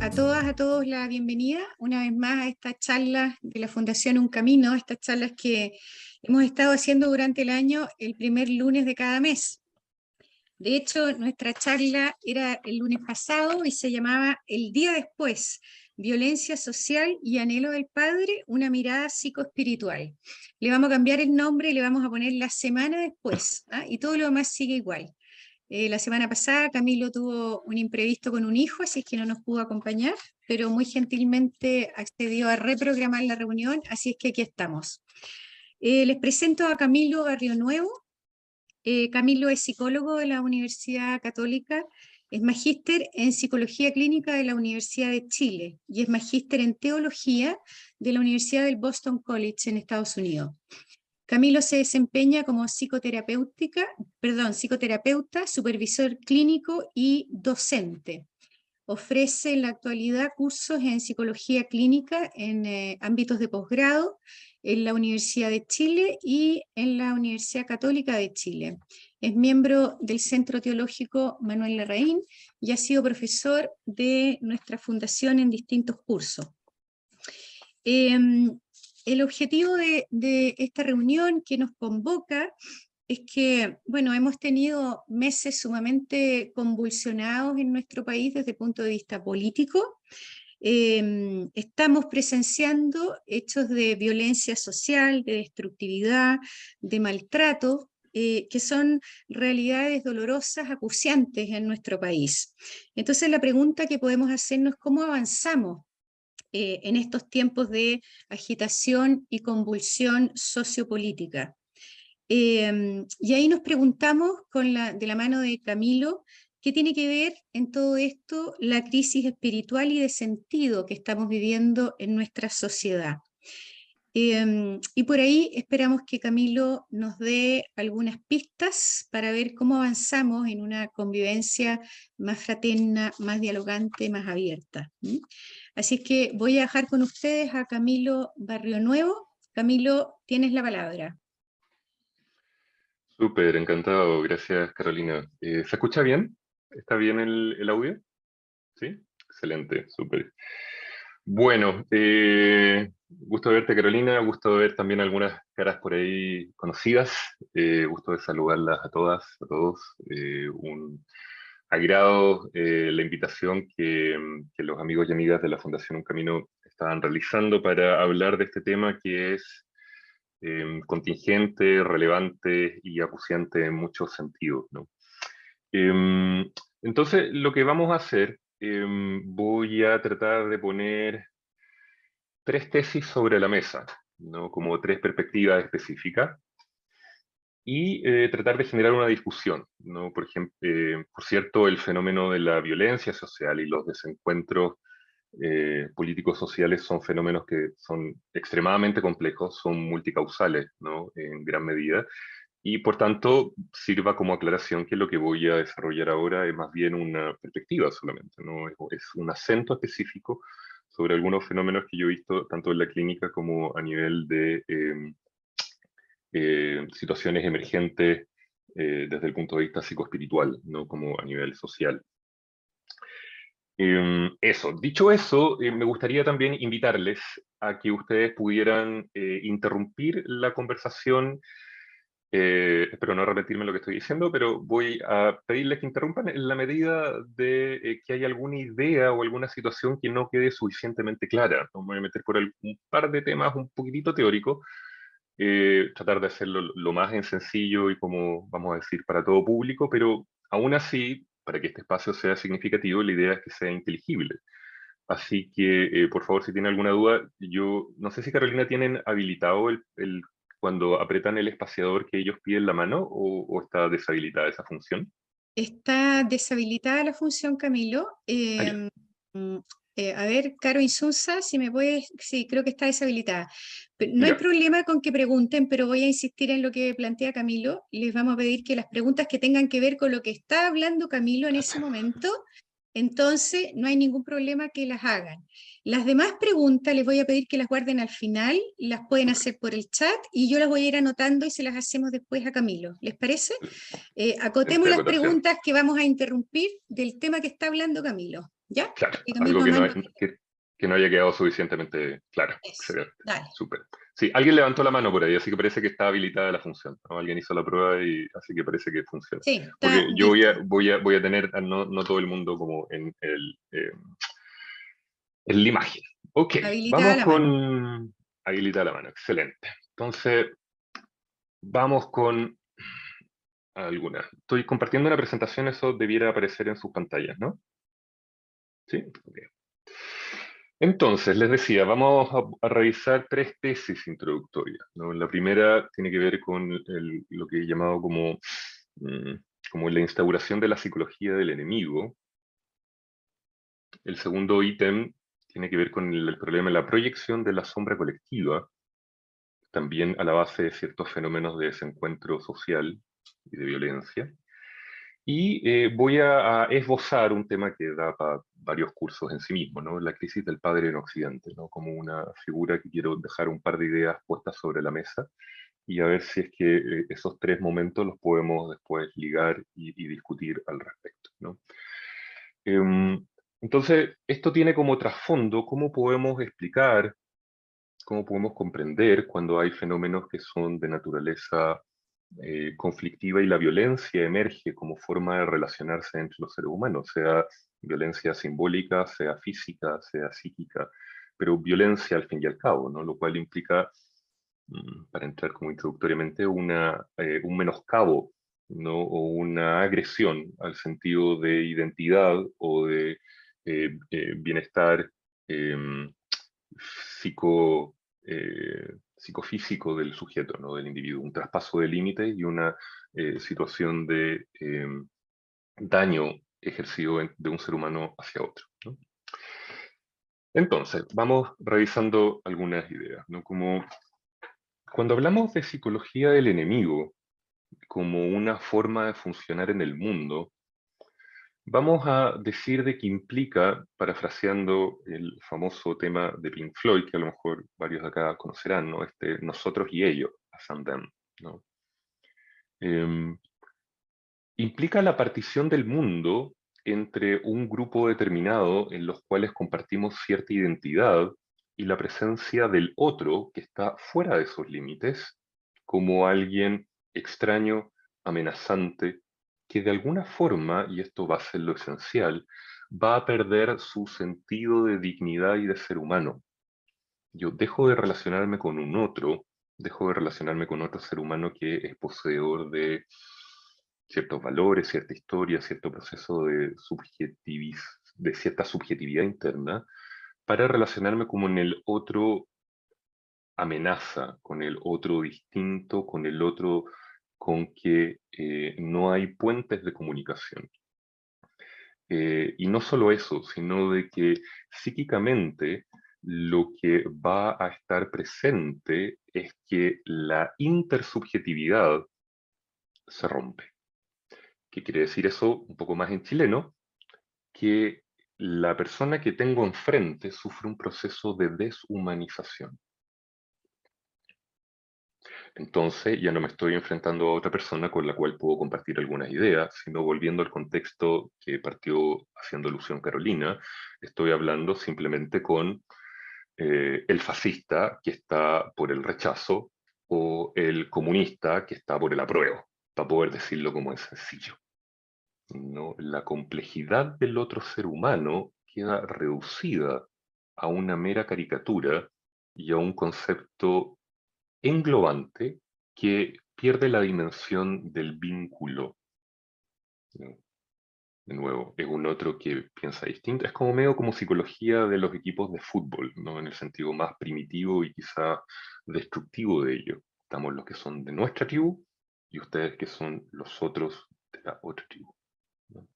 a todas, a todos la bienvenida una vez más a esta charla de la Fundación Un Camino, estas charlas que hemos estado haciendo durante el año el primer lunes de cada mes. De hecho, nuestra charla era el lunes pasado y se llamaba El día después, violencia social y anhelo del padre, una mirada psicoespiritual. Le vamos a cambiar el nombre y le vamos a poner la semana después, ¿ah? Y todo lo demás sigue igual. La semana pasada Camilo tuvo un imprevisto con un hijo, así es que no nos pudo acompañar, pero muy gentilmente accedió a reprogramar la reunión, así es que aquí estamos. Les presento a Camilo Barrio Nuevo. Camilo es psicólogo de la Universidad Católica, es magíster en Psicología Clínica de la Universidad de Chile y es magíster en Teología de la Universidad del Boston College en Estados Unidos. Camilo se desempeña como psicoterapeuta, supervisor clínico y docente. Ofrece en la actualidad cursos en psicología clínica en ámbitos de posgrado en la Universidad de Chile y en la Universidad Católica de Chile. Es miembro del Centro Teológico Manuel Larraín y ha sido profesor de nuestra fundación en distintos cursos. El objetivo de esta reunión que nos convoca es que, bueno, hemos tenido meses sumamente convulsionados en nuestro país desde el punto de vista político. Estamos presenciando hechos de violencia social, de destructividad, de maltrato, que son realidades dolorosas, acuciantes en nuestro país. Entonces la pregunta que podemos hacernos es cómo avanzamos en estos tiempos de agitación y convulsión sociopolítica. Y ahí nos preguntamos, de la mano de Camilo, ¿qué tiene que ver en todo esto la crisis espiritual y de sentido que estamos viviendo en nuestra sociedad? Y por ahí esperamos que Camilo nos dé algunas pistas para ver cómo avanzamos en una convivencia más fraterna, más dialogante, más abierta. Así es que voy a dejar con ustedes a Camilo Barrio Nuevo. Camilo, tienes la palabra. Súper, encantado. Gracias, Carolina. ¿Se escucha bien? ¿Está bien el audio? ¿Sí? Excelente, súper. Bueno, gusto de verte, Carolina. Gusto de ver también algunas caras por ahí conocidas. Gusto de saludarlas a todas, a todos. Un agrado la invitación que los amigos y amigas de la Fundación Un Camino estaban realizando para hablar de este tema que es contingente, relevante y acuciante en muchos sentidos, ¿no? Entonces, lo que vamos a hacer, voy a tratar de poner tres tesis sobre la mesa, ¿no? Como tres perspectivas específicas, y tratar de generar una discusión, ¿no? Por ejemplo, por cierto, el fenómeno de la violencia social y los desencuentros políticos sociales son fenómenos que son extremadamente complejos, son multicausales, ¿no? En gran medida, y por tanto sirva como aclaración que lo que voy a desarrollar ahora es más bien una perspectiva solamente, ¿no? Es un acento específico sobre algunos fenómenos que yo he visto tanto en la clínica como a nivel de situaciones emergentes desde el punto de vista psicoespiritual, ¿no? Como a nivel social. Eso, dicho eso, me gustaría también invitarles a que ustedes pudieran interrumpir la conversación. Espero no repetirme lo que estoy diciendo, pero voy a pedirles que interrumpan en la medida de que hay alguna idea o alguna situación que no quede suficientemente clara. Me voy a meter por un par de temas un poquitito teóricos, tratar de hacerlo lo más en sencillo y como vamos a decir para todo público, pero aún así, para que este espacio sea significativo, la idea es que sea inteligible. Así que, por favor, si tienen alguna duda, yo no sé si Carolina tienen habilitado cuando apretan el espaciador que ellos piden la mano o está deshabilitada esa función. Está deshabilitada la función, Camilo. Ah, ya. A ver, Caro Insunza, si me puedes, sí, creo que está deshabilitada. No hay Ya. problema con que pregunten, pero voy a insistir en lo que plantea Camilo. Les vamos a pedir que las preguntas que tengan que ver con lo que está hablando Camilo en ese momento, entonces no hay ningún problema que las hagan. Las demás preguntas les voy a pedir que las guarden al final, las pueden Súper. hacer por el chat y yo las voy a ir anotando y se las hacemos después a Camilo. ¿Les parece? Acotemos Excelente las acotación. preguntas que vamos a interrumpir del tema que está hablando Camilo. ¿Ya? Claro, Y lo algo mismo que no, mando. que no haya quedado suficientemente claro. Eso, Excelente, dale. súper. Sí, alguien levantó la mano por ahí, así que parece que está habilitada la función, ¿no? Alguien hizo la prueba y así que parece que funciona. Sí, está Porque yo listo. voy a tener a no todo el mundo como en la imagen. Ok, Habilitada vamos la mano. con habilitada la mano, excelente. Entonces, vamos con algunas. Estoy compartiendo una presentación, eso debiera aparecer en sus pantallas, ¿no? Sí, ok. Entonces, les decía, vamos a revisar tres tesis introductorias, ¿no? La primera tiene que ver con lo que he llamado mm, como la instauración de la psicología del enemigo. El segundo ítem tiene que ver con el problema de la proyección de la sombra colectiva, también a la base de ciertos fenómenos de desencuentro social y de violencia. Y voy a esbozar un tema que da para varios cursos en sí mismo, ¿no? La crisis del padre en Occidente, ¿no? Como una figura que quiero dejar un par de ideas puestas sobre la mesa y a ver si es que esos tres momentos los podemos después ligar y discutir al respecto, ¿no? Em, entonces, esto tiene como trasfondo cómo podemos explicar, cómo podemos comprender cuando hay fenómenos que son de naturaleza conflictiva y la violencia emerge como forma de relacionarse entre los seres humanos, sea violencia simbólica, sea física, sea psíquica, pero violencia al fin y al cabo, ¿no? Lo cual implica, para entrar como introductoriamente, un menoscabo, ¿no? O una agresión al sentido de identidad o de bienestar em, psico, psicofísico del sujeto, ¿no? Del individuo, un traspaso de límites y una situación de daño ejercido de un ser humano hacia otro, ¿no? Entonces, vamos revisando algunas ideas, ¿no? Como cuando hablamos de psicología del enemigo como una forma de funcionar en el mundo, vamos a decir de que implica, parafraseando el famoso tema de Pink Floyd, que a lo mejor varios de acá conocerán, ¿no? Este nosotros y ellos, us and them, ¿no? Em, Implica la partición del mundo entre un grupo determinado en los cuales compartimos cierta identidad y la presencia del otro que está fuera de esos límites, como alguien extraño, amenazante, que de alguna forma, y esto va a ser lo esencial, va a perder su sentido de dignidad y de ser humano. Yo dejo de relacionarme con un otro, dejo de relacionarme con otro ser humano que es poseedor de ciertos valores, cierta historia, cierto proceso de cierta subjetividad interna, para relacionarme como en el otro amenaza, con el otro distinto, con el otro con que no hay puentes de comunicación. Y no solo eso, sino de que psíquicamente lo que va a estar presente es que la intersubjetividad se rompe. ¿Qué quiere decir eso un poco más en chileno? Que la persona que tengo enfrente sufre un proceso de deshumanización. Entonces ya no me estoy enfrentando a otra persona con la cual puedo compartir algunas ideas, sino volviendo al contexto que partió haciendo alusión Carolina, estoy hablando simplemente con el fascista que está por el rechazo o el comunista que está por el apruebo, para poder decirlo como es sencillo, ¿no? La complejidad del otro ser humano queda reducida a una mera caricatura y a un concepto englobante que pierde la dimensión del vínculo, ¿no? De nuevo, es un otro que piensa distinto. Es como medio como psicología de los equipos de fútbol, ¿no? En el sentido más primitivo y quizá destructivo de ello. Estamos los que son de nuestra tribu y ustedes que son los otros de la otra tribu, ¿no?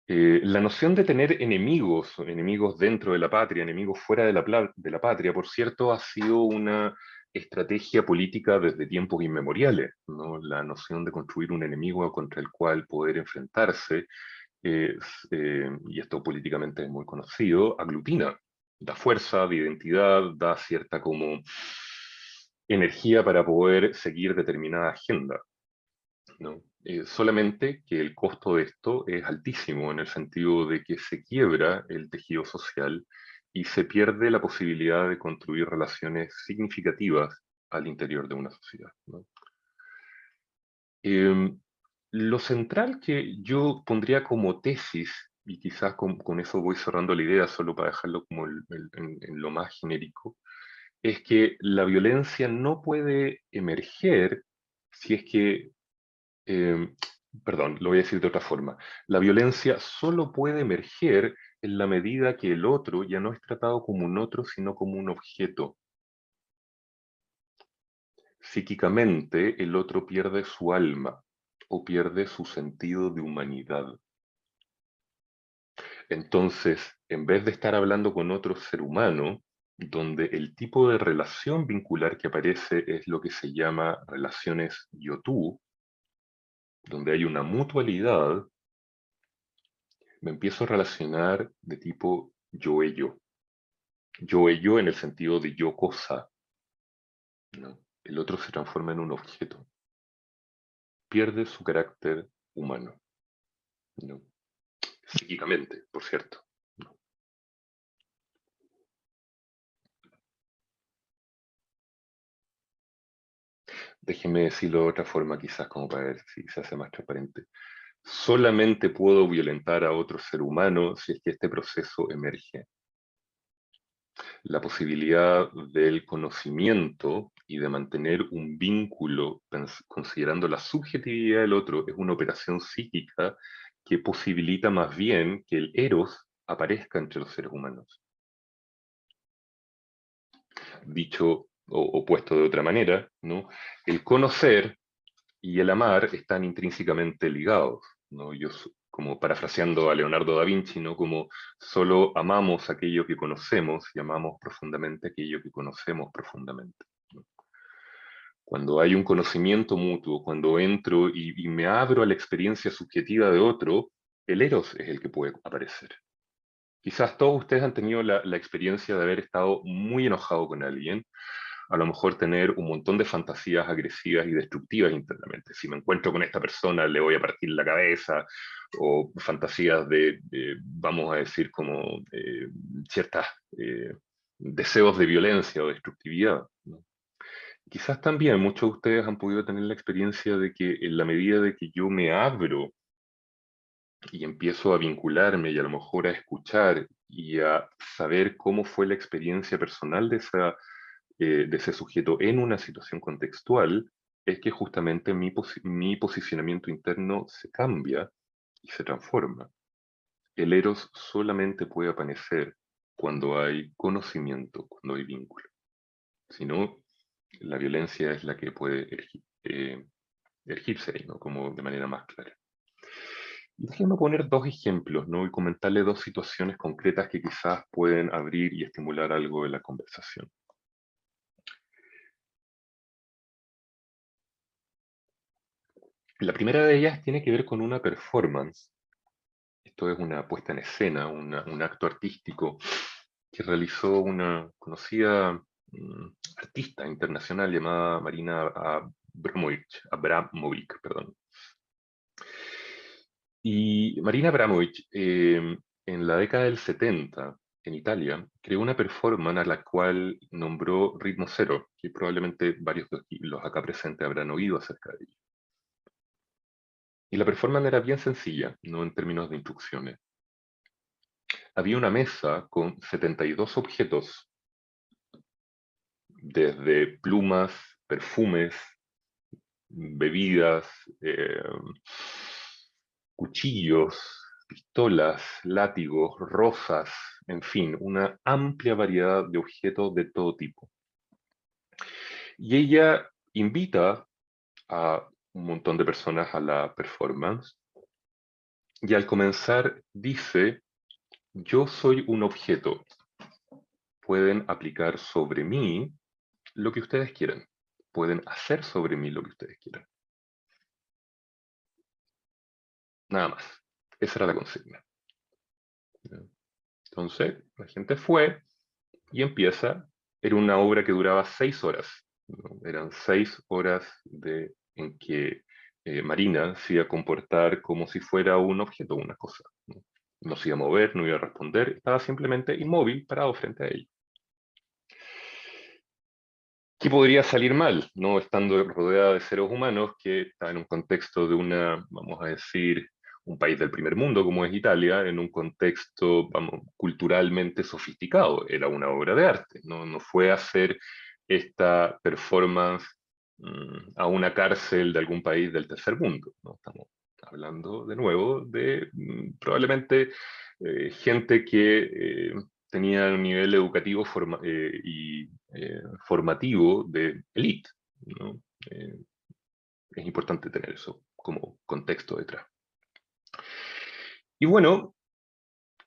La noción de tener enemigos, enemigos dentro de la patria, enemigos fuera de de la patria, por cierto, ha sido una estrategia política desde tiempos inmemoriales, ¿no? La noción de construir un enemigo contra el cual poder enfrentarse, y esto políticamente es muy conocido, aglutina, da fuerza, da identidad, da cierta como energía para poder seguir determinada agenda, ¿no? solamente que el costo de esto es altísimo, en el sentido de que se quiebra el tejido social y se pierde la posibilidad de construir relaciones significativas al interior de una sociedad, ¿no? Lo central que yo pondría como tesis, y quizás con eso voy cerrando la idea, solo para dejarlo como en lo más genérico, es que la violencia no puede emerger si es que, eh, perdón, lo voy a decir de otra forma, la violencia solo puede emerger en la medida que el otro ya no es tratado como un otro, sino como un objeto. Psíquicamente, el otro pierde su alma o pierde su sentido de humanidad. Entonces, en vez de estar hablando con otro ser humano, donde el tipo de relación vincular que aparece es lo que se llama relaciones yo-tú, donde hay una mutualidad, me empiezo a relacionar de tipo yo-ello. Yo-ello en el sentido de yo-cosa, ¿no? El otro se transforma en un objeto. Pierde su carácter humano, ¿no? Psíquicamente, por cierto. Déjeme decirlo de otra forma, quizás como para ver si se hace más transparente. Solamente puedo violentar a otro ser humano si es que este proceso emerge. La posibilidad del conocimiento y de mantener un vínculo considerando la subjetividad del otro es una operación psíquica que posibilita más bien que el eros aparezca entre los seres humanos. Dicho o puesto de otra manera, ¿no? El conocer y el amar están intrínsecamente ligados, ¿no? Como parafraseando a Leonardo da Vinci, ¿no? Como solo amamos aquello que conocemos y amamos profundamente aquello que conocemos profundamente, ¿no? Cuando hay un conocimiento mutuo, cuando entro y me abro a la experiencia subjetiva de otro, el eros es el que puede aparecer. Quizás todos ustedes han tenido la experiencia de haber estado muy enojado con alguien, a lo mejor tener un montón de fantasías agresivas y destructivas internamente. Si me encuentro con esta persona, le voy a partir la cabeza, o fantasías vamos a decir, como ciertos deseos de violencia o destructividad, ¿no? Quizás también muchos de ustedes han podido tener la experiencia de que en la medida de que yo me abro y empiezo a vincularme y a lo mejor a escuchar y a saber cómo fue la experiencia personal de ese sujeto en una situación contextual, es que justamente mi posicionamiento interno se cambia y se transforma. El eros solamente puede aparecer cuando hay conocimiento, cuando hay vínculo. Si no, la violencia es la que puede erigirse ahí, ¿no? Como de manera más clara. Y déjenme poner dos ejemplos, ¿no? Y comentarle dos situaciones concretas que quizás pueden abrir y estimular algo de la conversación. La primera de ellas tiene que ver con una performance. Esto es una puesta en escena, un acto artístico que realizó una conocida artista internacional llamada Marina Abramovic, perdón. Y Marina Abramovic, en la década del 70, en Italia, creó una performance a la cual nombró Ritmo Cero, que probablemente varios de los acá presentes habrán oído acerca de ella. Y la performance era bien sencilla, no en términos de instrucciones. Había una mesa con 72 objetos, desde plumas, perfumes, bebidas, cuchillos, pistolas, látigos, rosas, en fin, una amplia variedad de objetos de todo tipo. Y ella invita a un montón de personas a la performance y al comenzar dice: yo soy un objeto, pueden aplicar sobre mí lo que ustedes quieran, pueden hacer sobre mí lo que ustedes quieran. Nada más. Esa era la consigna. Entonces, la gente fue y empieza. Era una obra que duraba 6 horas, ¿no? Eran 6 horas en que Marina se iba a comportar como si fuera un objeto, una cosa, ¿no? No se iba a mover, no iba a responder, estaba simplemente inmóvil, parado frente a ella. ¿Qué podría salir mal, no estando rodeada de seres humanos que está en un contexto de una, vamos a decir, un país del primer mundo como es Italia, en un contexto, vamos, culturalmente sofisticado? Era una obra de arte, no fue hacer esta performance a una cárcel de algún país del tercer mundo, ¿no? Estamos hablando de nuevo de probablemente gente que tenía un nivel educativo y formativo de élite, ¿no? Eh, es importante tener eso como contexto detrás. Y bueno,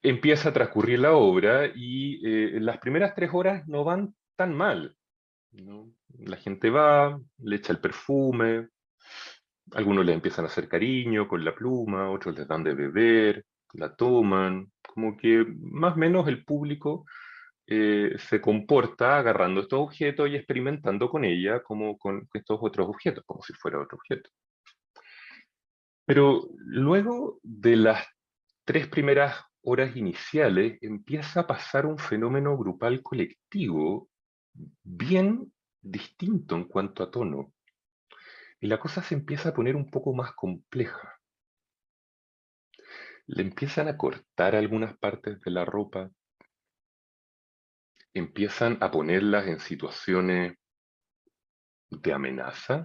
empieza a transcurrir la obra y las primeras 3 horas no van tan mal, ¿no? La gente va, le echa el perfume, algunos le empiezan a hacer cariño con la pluma, otros les dan de beber, la toman, como que más o menos el público se comporta agarrando estos objetos y experimentando con ella como con estos otros objetos, como si fuera otro objeto. Pero luego de las 3 primeras horas iniciales empieza a pasar un fenómeno grupal colectivo bien distinto en cuanto a tono. Y la cosa se empieza a poner un poco más compleja. Le empiezan a cortar algunas partes de la ropa, empiezan a ponerlas en situaciones de amenaza.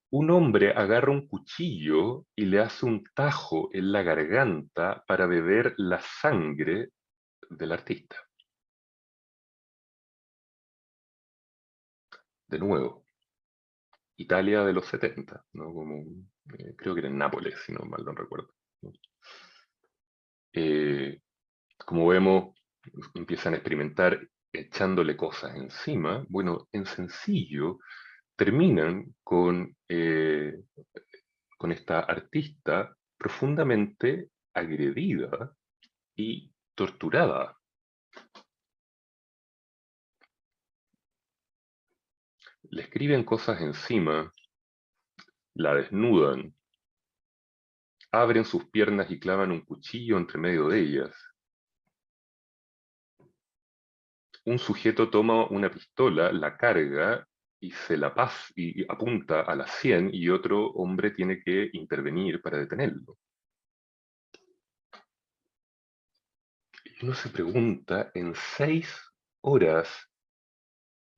Un hombre agarra un cuchillo y le hace un tajo en la garganta para beber la sangre del artista. De nuevo, Italia de los 70, ¿no? Como, creo que era en Nápoles, si no mal no recuerdo, ¿no? Como vemos, empiezan a experimentar echándole cosas encima. Bueno, en sencillo, terminan con esta artista profundamente agredida y torturada. Le escriben cosas encima, la desnudan, abren sus piernas y clavan un cuchillo entre medio de ellas. Un sujeto toma una pistola, la carga y se la pasa y apunta a las 100 y otro hombre tiene que intervenir para detenerlo. Y uno se pregunta en 6 horas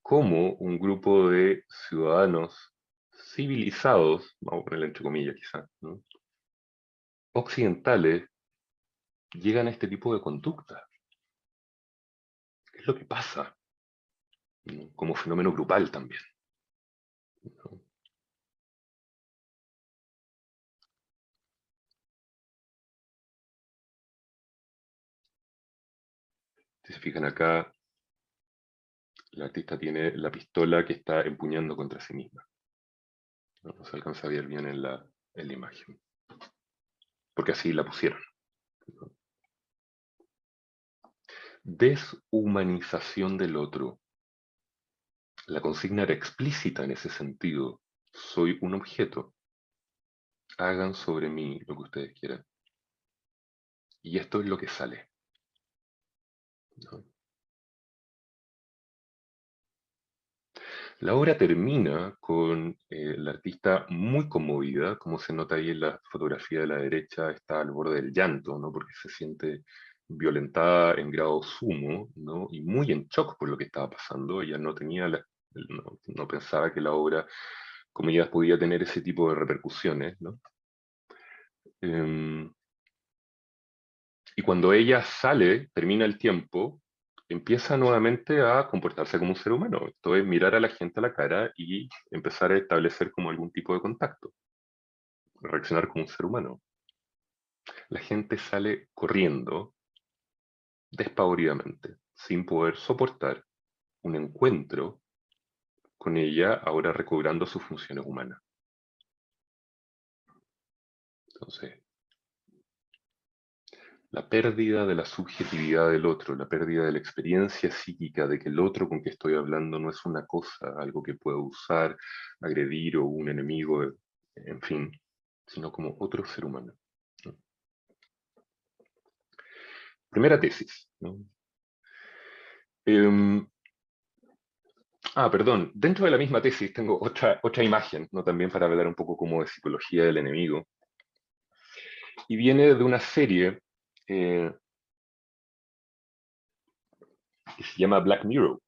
cómo un grupo de ciudadanos civilizados, vamos a ponerle entre comillas quizás, ¿no?, occidentales, llegan a este tipo de conducta. ¿Qué es lo que pasa? ¿No? Como fenómeno grupal también, ¿no? Si se fijan acá, el artista tiene la pistola que está empuñando contra sí misma. No se alcanza a ver bien en la imagen, porque así la pusieron, ¿no? Deshumanización del otro. La consigna era explícita en ese sentido. Soy un objeto. Hagan sobre mí lo que ustedes quieran. Y esto es lo que sale, ¿no? La obra termina con la artista muy conmovida, como se nota ahí en la fotografía de la derecha, está al borde del llanto, ¿no? Porque se siente violentada en grado sumo, ¿no? Y muy en shock por lo que estaba pasando. Ella no tenía no pensaba que la obra, como ella, podía tener ese tipo de repercusiones, ¿no? Em, y cuando ella sale, termina el tiempo, empieza nuevamente a comportarse como un ser humano. Esto es mirar a la gente a la cara y empezar a establecer como algún tipo de contacto, reaccionar como un ser humano. La gente sale corriendo despavoridamente, sin poder soportar un encuentro con ella ahora recobrando sus funciones humanas. Entonces, La pérdida de la subjetividad del otro, la pérdida de la experiencia psíquica de que el otro con que estoy hablando no es una cosa, algo que puedo usar, agredir o un enemigo, en fin, sino como otro ser humano, ¿no? Primera tesis, ¿no? Perdón, dentro de la misma tesis tengo otra imagen, ¿no? También para hablar un poco como de psicología del enemigo, y viene de una serie eh, que se llama Black Mirror,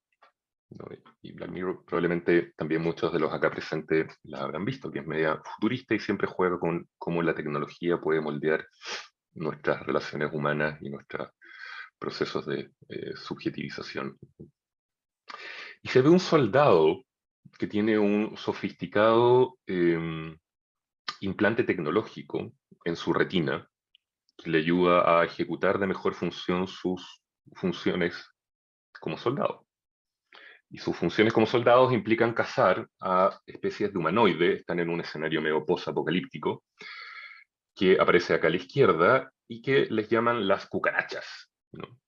¿no? Y Black Mirror probablemente también muchos de los acá presentes la habrán visto, que es media futurista y siempre juega con cómo la tecnología puede moldear nuestras relaciones humanas y nuestros procesos de subjetivización. Y se ve un soldado que tiene un sofisticado implante tecnológico en su retina que le ayuda a ejecutar de mejor función sus funciones como soldado. Y sus funciones como soldados implican cazar a especies de humanoides, están en un escenario medio post-apocalíptico, que aparece acá a la izquierda y que les llaman las cucarachas, ¿no?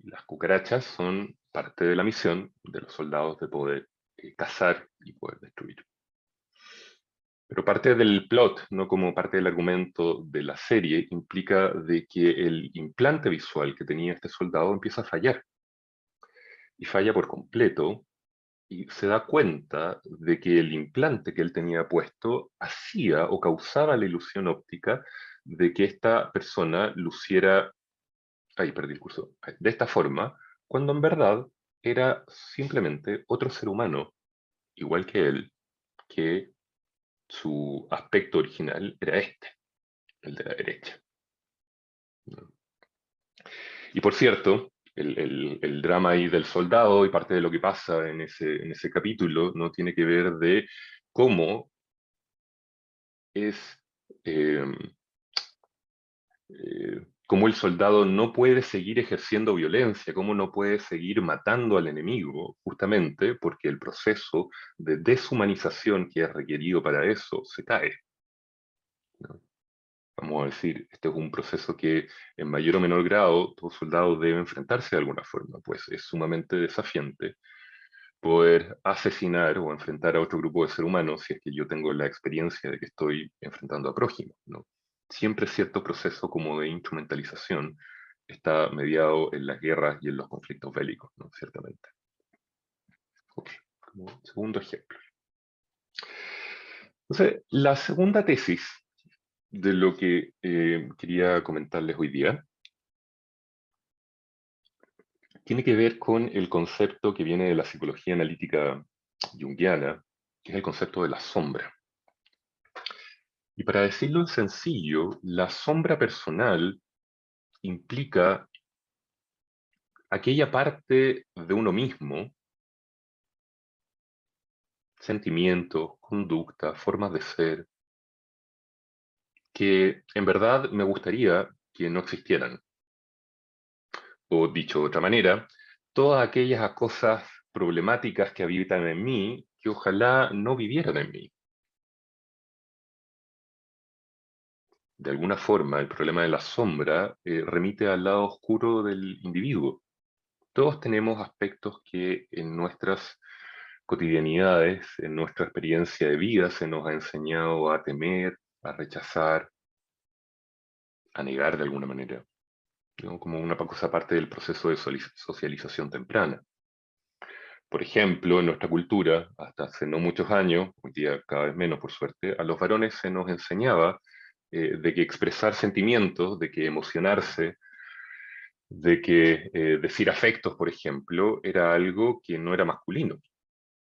Las cucarachas son parte de la misión de los soldados de poder cazar y poder destruir. Pero parte del plot, no como parte del argumento de la serie, implica de que el implante visual que tenía este soldado empieza a fallar. Y falla por completo, y se da cuenta de que el implante que él tenía puesto hacía o causaba la ilusión óptica de que esta persona luciera, ahí perdí el curso, de esta forma, cuando en verdad era simplemente otro ser humano, igual que él, que su aspecto original era este, el de la derecha. Y por cierto, el drama ahí del soldado y parte de lo que pasa en ese capítulo no tiene que ver de cómo es eh, cómo el soldado no puede seguir ejerciendo violencia, cómo no puede seguir matando al enemigo, justamente porque el proceso de deshumanización que es requerido para eso se cae, ¿no? Vamos a decir, este es un proceso que en mayor o menor grado todo soldado debe enfrentarse de alguna forma, pues es sumamente desafiante poder asesinar o enfrentar a otro grupo de seres humanos si es que yo tengo la experiencia de que estoy enfrentando a prójimos, ¿no? Siempre cierto proceso como de instrumentalización está mediado en las guerras y en los conflictos bélicos, ¿no? Ciertamente. Ok, como segundo ejemplo. Entonces, la segunda tesis de lo que quería comentarles hoy día tiene que ver con el concepto que viene de la psicología analítica junguiana, que es el concepto de la sombra. Y para decirlo en sencillo, la sombra personal implica aquella parte de uno mismo, sentimientos, conducta, formas de ser, que en verdad me gustaría que no existieran. O dicho de otra manera, todas aquellas cosas problemáticas que habitan en mí, que ojalá no vivieran en mí. De alguna forma, el problema de la sombra remite al lado oscuro del individuo. Todos tenemos aspectos que en nuestras cotidianidades, en nuestra experiencia de vida, se nos ha enseñado a temer, a rechazar, a negar de alguna manera, ¿no? Como una cosa parte del proceso de socialización temprana. Por ejemplo, en nuestra cultura, hasta hace no muchos años, hoy día cada vez menos por suerte, a los varones se nos enseñaba de que expresar sentimientos, de que emocionarse, de que decir afectos, por ejemplo, era algo que no era masculino,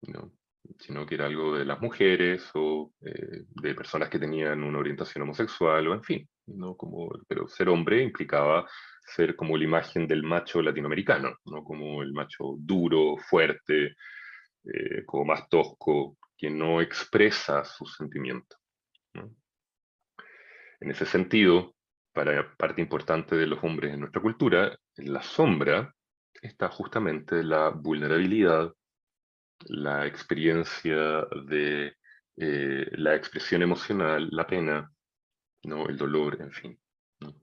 ¿no? Sino que era algo de las mujeres o de personas que tenían una orientación homosexual o en fin, ¿no? Como, pero ser hombre implicaba ser como la imagen del macho latinoamericano, ¿no? Como el macho duro, fuerte, como más tosco, que no expresa sus sentimientos, ¿no? En ese sentido, para parte importante de los hombres en nuestra cultura, en la sombra está justamente la vulnerabilidad, la experiencia de la expresión emocional, la pena, ¿no? El dolor, en fin, ¿no?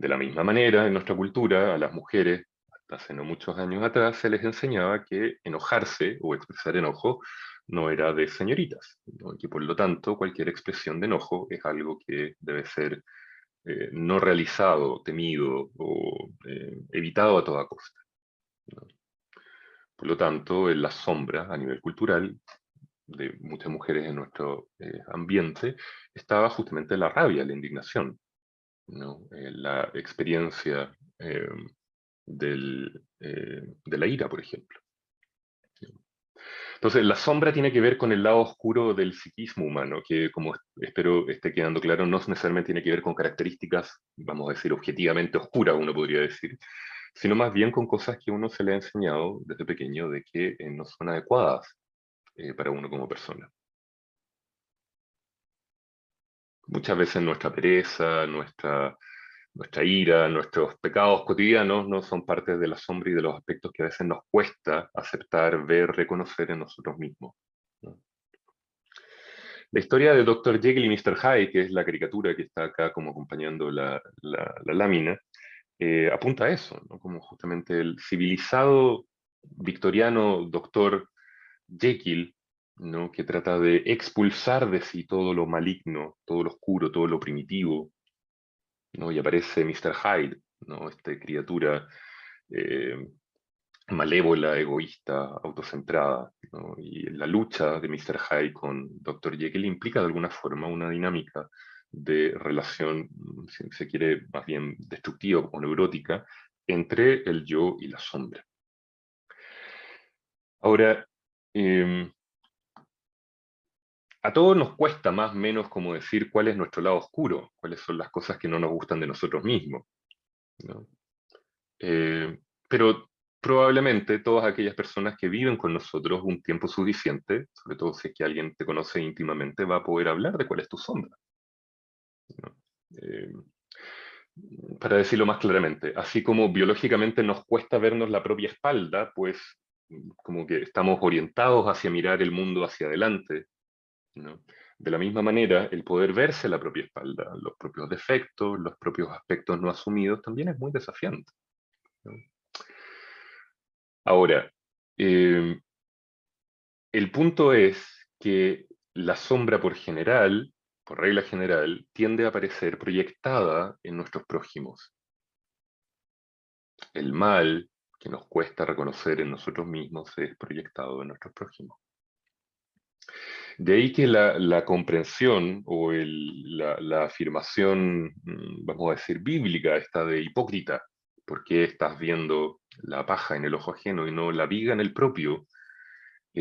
De la misma manera, en nuestra cultura, a las mujeres, hasta hace no muchos años atrás, se les enseñaba que enojarse o expresar enojo no era de señoritas, ¿no? Y que por lo tanto cualquier expresión de enojo es algo que debe ser no realizado, temido o evitado a toda costa, ¿no? Por lo tanto, en la sombra, a nivel cultural, de muchas mujeres en nuestro ambiente, estaba justamente la rabia, la indignación, ¿no? La experiencia de la ira, por ejemplo. Entonces, la sombra tiene que ver con el lado oscuro del psiquismo humano, que como espero esté quedando claro, no necesariamente tiene que ver con características, vamos a decir, objetivamente oscuras, uno podría decir, sino más bien con cosas que uno se le ha enseñado desde pequeño de que no son adecuadas para uno como persona. Muchas veces nuestra pereza, nuestra ira, nuestros pecados cotidianos no son parte de la sombra y de los aspectos que a veces nos cuesta aceptar, ver, reconocer en nosotros mismos, ¿no? La historia de Dr. Jekyll y Mr. Hyde, que es la caricatura que está acá como acompañando la lámina, apunta a eso, ¿no? Como justamente el civilizado victoriano Dr. Jekyll, ¿no? Que trata de expulsar de sí todo lo maligno, todo lo oscuro, todo lo primitivo, ¿no? Y aparece Mr. Hyde, ¿no? Esta criatura eh, malévola, egoísta, autocentrada, ¿no? Y la lucha de Mr. Hyde con Dr. Jekyll implica de alguna forma una dinámica de relación, si se quiere, más bien destructiva o neurótica, entre el yo y la sombra. Ahora, a todos nos cuesta más o menos como decir cuál es nuestro lado oscuro, cuáles son las cosas que no nos gustan de nosotros mismos, ¿no? Pero probablemente todas aquellas personas que viven con nosotros un tiempo suficiente, sobre todo si es que alguien te conoce íntimamente, va a poder hablar de cuál es tu sombra, ¿no? Eh, para decirlo más claramente, así como biológicamente nos cuesta vernos la propia espalda, pues como que estamos orientados hacia mirar el mundo hacia adelante, ¿no? De la misma manera, el poder verse la propia espalda, los propios defectos, los propios aspectos no asumidos, también es muy desafiante, ¿no? Ahora, eh, el punto es que la sombra por regla general, tiende a aparecer proyectada en nuestros prójimos. El mal que nos cuesta reconocer en nosotros mismos es proyectado en nuestros prójimos. De ahí que la comprensión o la afirmación, vamos a decir, bíblica, esta de hipócrita, ¿por qué estás viendo la paja en el ojo ajeno y no la viga en el propio?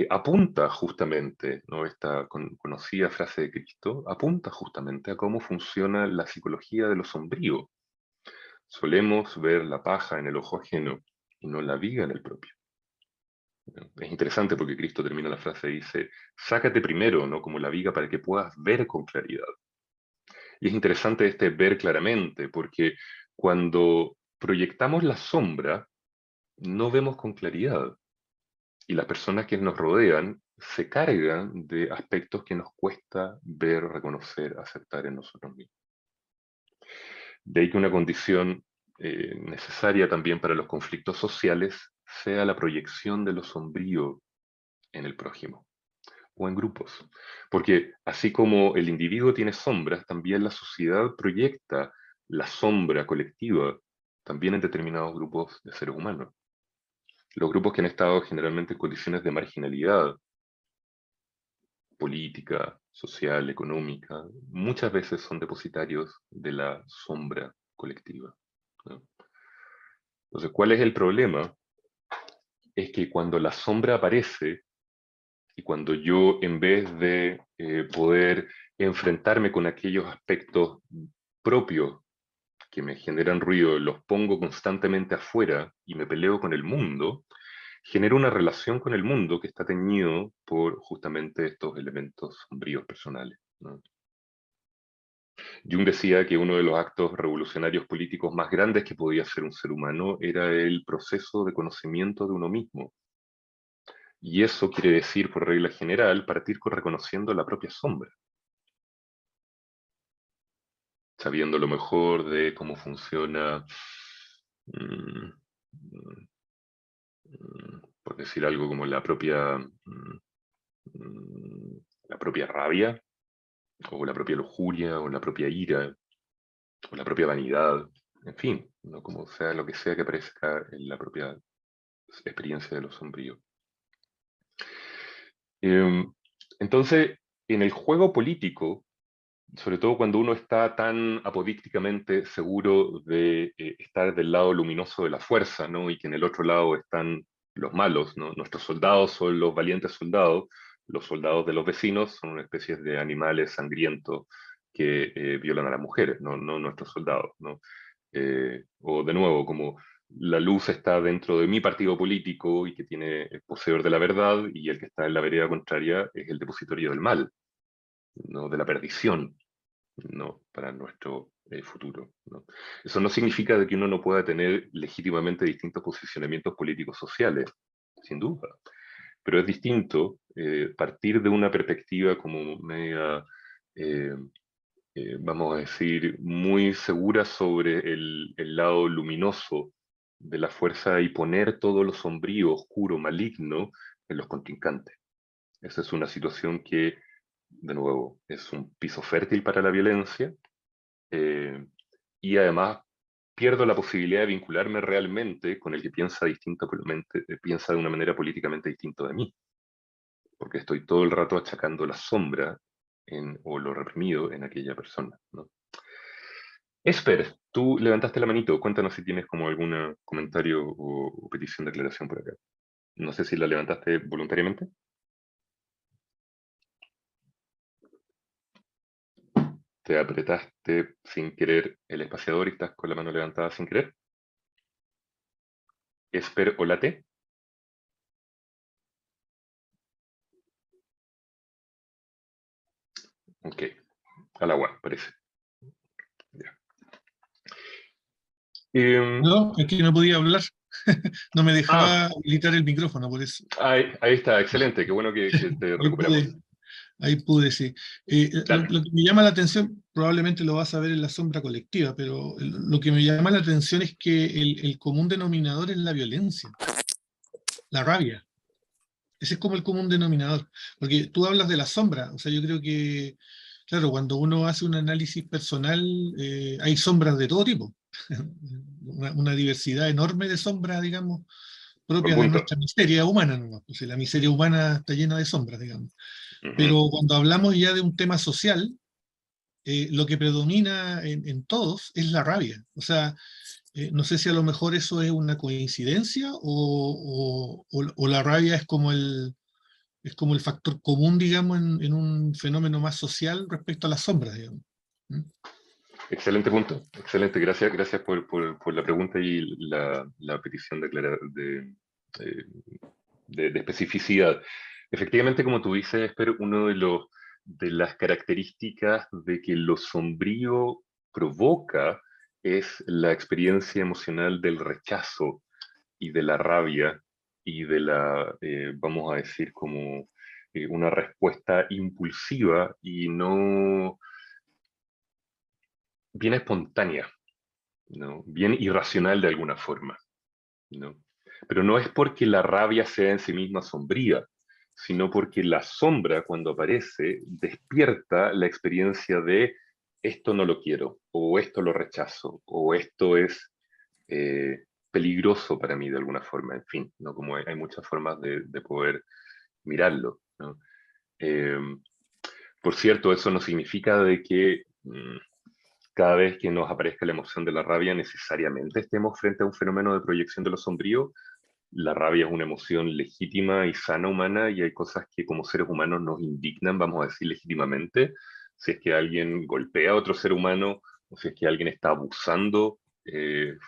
Apunta justamente, ¿no? Esta conocida frase de Cristo, apunta justamente a cómo funciona la psicología de lo sombrío. Solemos ver la paja en el ojo ajeno y no la viga en el propio. Es interesante porque Cristo termina la frase y dice, sácate primero, ¿no? Como la viga para que puedas ver con claridad. Y es interesante este ver claramente porque cuando proyectamos la sombra, no vemos con claridad. Y las personas que nos rodean se cargan de aspectos que nos cuesta ver, reconocer, aceptar en nosotros mismos. De ahí que una condición necesaria también para los conflictos sociales sea la proyección de lo sombrío en el prójimo o en grupos. Porque así como el individuo tiene sombras, también la sociedad proyecta la sombra colectiva también en determinados grupos de seres humanos. Los grupos que han estado generalmente en condiciones de marginalidad política, social, económica, muchas veces son depositarios de la sombra colectiva, ¿no? Entonces, ¿cuál es el problema? Es que cuando la sombra aparece y cuando yo, en vez de poder enfrentarme con aquellos aspectos propios que me generan ruido, los pongo constantemente afuera y me peleo con el mundo, genera una relación con el mundo que está teñido por justamente estos elementos sombríos personales, ¿no? Jung decía que uno de los actos revolucionarios políticos más grandes que podía hacer un ser humano era el proceso de conocimiento de uno mismo. Y eso quiere decir, por regla general, partir con reconociendo la propia sombra. sabiendo lo mejor de cómo funciona, mm, mm, por decir algo como la propia rabia, o la propia lujuria, o la propia ira, o la propia vanidad, en fin, ¿no? Como sea lo que sea que aparezca en la propia experiencia de lo sombrío. Entonces, en el juego político, sobre todo cuando uno está tan apodícticamente seguro de estar del lado luminoso de la fuerza, ¿no? Y que en el otro lado están los malos, ¿no? Nuestros soldados son los valientes soldados, los soldados de los vecinos son una especie de animales sangrientos que violan a las mujeres, no nuestros soldados, ¿no? O de nuevo, como la luz está dentro de mi partido político y que tiene el poseedor de la verdad, y el que está en la vereda contraria es el depositorio del mal, ¿no? De la perdición, ¿no? Para nuestro futuro, ¿no? Eso no significa de que uno no pueda tener legítimamente distintos posicionamientos políticos sociales, sin duda, pero es distinto partir de una perspectiva como media, vamos a decir, muy segura sobre el lado luminoso de la fuerza y poner todo lo sombrío, oscuro, maligno en los contrincantes. Esa es una situación que, de nuevo, es un piso fértil para la violencia, eh, y además pierdo la posibilidad de vincularme realmente con el que piensa piensa de una manera políticamente distinta de mí, porque estoy todo el rato achacando la sombra o lo reprimido en aquella persona, ¿no? Esper, tú levantaste la manito, cuéntanos si tienes como algún comentario o petición de aclaración por acá. No sé si la levantaste voluntariamente. Te apretaste sin querer el espaciador y estás con la mano levantada sin querer. Esper Olate. Ok, al agua, parece. Ya. No, es que no podía hablar. No me Ah, dejaba habilitar el micrófono, por eso. ahí está, excelente, qué bueno que te Ahí recuperamos. pude, ahí pude, sí. Dale. Lo que me llama la atención, probablemente lo vas a ver en la sombra colectiva, pero lo que me llama la atención es que el común denominador es la violencia, la rabia. Ese es como el común denominador. Porque tú hablas de la sombra, o sea, yo creo que, claro, cuando uno hace un análisis personal, hay sombras de todo tipo. Una diversidad enorme de sombras, digamos, Buen propias de punto. nuestra miseria humana, ¿no? Pues la miseria humana está llena de sombras, digamos. Ujú. Pero cuando hablamos ya de un tema social, lo que predomina en todos es la rabia. O sea, no sé si a lo mejor eso es una coincidencia o la rabia es como el factor común, digamos, en un fenómeno más social respecto a las sombras, digamos. ¿Mm? Excelente punto, excelente. Gracias por la pregunta y la petición eh, de especificidad. Efectivamente, como tú dices, pero uno de las características de que lo sombrío provoca es la experiencia emocional del rechazo y de la rabia y de vamos a decir, como una respuesta impulsiva y no bien espontánea, ¿no? Bien irracional de alguna forma, ¿no? Pero no es porque la rabia sea en sí misma sombría, sino porque la sombra, cuando aparece, despierta la experiencia de esto no lo quiero, o esto lo rechazo, o esto es peligroso para mí de alguna forma, en fin, ¿no? Como hay muchas formas de poder mirarlo, ¿no? Eh, por cierto, eso no significa de que cada vez que nos aparezca la emoción de la rabia necesariamente estemos frente a un fenómeno de proyección de lo sombrío. La rabia es una emoción legítima y sana humana y hay cosas que como seres humanos nos indignan, vamos a decir legítimamente. Si es que alguien golpea a otro ser humano o si es que alguien está abusando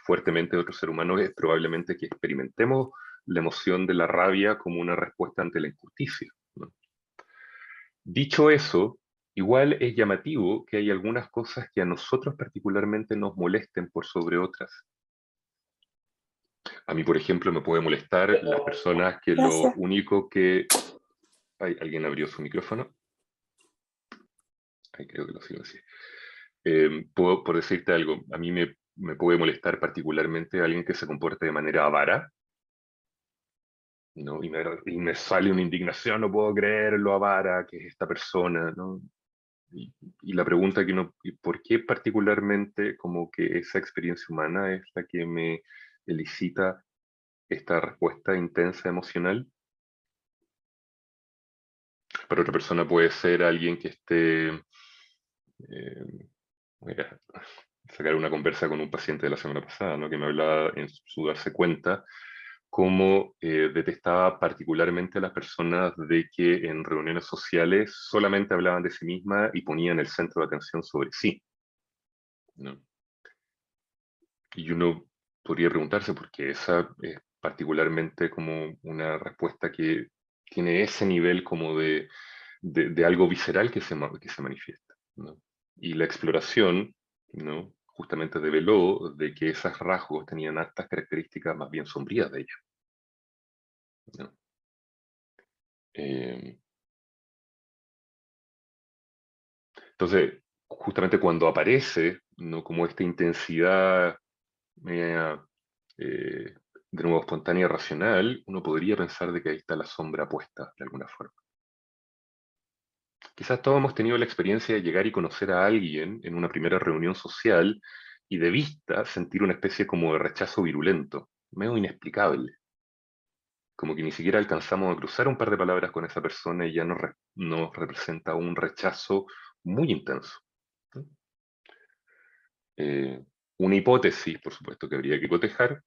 fuertemente de otro ser humano, es probablemente que experimentemos la emoción de la rabia como una respuesta ante la injusticia, ¿no? Dicho eso, igual es llamativo que hay algunas cosas que a nosotros particularmente nos molesten por sobre otras. A mí, por ejemplo, me puede molestar las personas que lo Gracias. único que... Ay, ¿alguien abrió su micrófono? Ay, creo que lo silencié. por decirte algo, a mí me puede molestar particularmente alguien que se comporte de manera avara, ¿no? Y me sale una indignación, no puedo creer lo avara que es esta persona, ¿no? Y la pregunta que uno, ¿y por qué particularmente como que esa experiencia humana es la que me elicita esta respuesta intensa emocional? Para otra persona puede ser alguien que esté, voy a sacar una conversa con un paciente de la semana pasada, ¿no? Que me hablaba en su darse cuenta cómo detestaba particularmente a las personas de que en reuniones sociales solamente hablaban de sí misma y ponían el centro de atención sobre sí, ¿no? Y uno podría preguntarse por qué esa es particularmente como una respuesta que tiene ese nivel como de algo visceral que se manifiesta, ¿no? Y la exploración, ¿no? Justamente develó de que esos rasgos tenían altas características más bien sombrías de ella, ¿no? Eh, entonces, justamente cuando aparece, ¿no? Como esta intensidad media, de nuevo espontánea, racional, uno podría pensar de que ahí está la sombra puesta de alguna forma. Quizás todos hemos tenido la experiencia de llegar y conocer a alguien en una primera reunión social y de vista sentir una especie como de rechazo virulento, medio inexplicable. Como que ni siquiera alcanzamos a cruzar un par de palabras con esa persona y ya nos representa un rechazo muy intenso, ¿no? Eh, una hipótesis, por supuesto, que habría que cotejar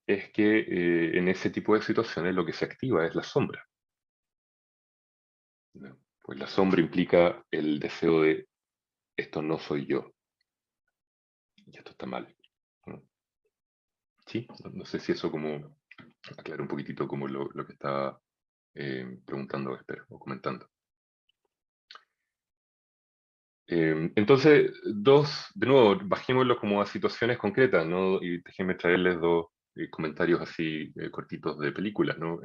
es que en ese tipo de situaciones lo que se activa es la sombra, ¿no? Pues la sombra implica el deseo de esto no soy yo y esto está mal, ¿no? Sí, no sé si eso como aclara un poquitito como lo que estaba preguntando, espero, o comentando. Entonces, de nuevo, bajémoslo como a situaciones concretas, ¿no? Y déjenme traerles dos comentarios así cortitos de películas, ¿no?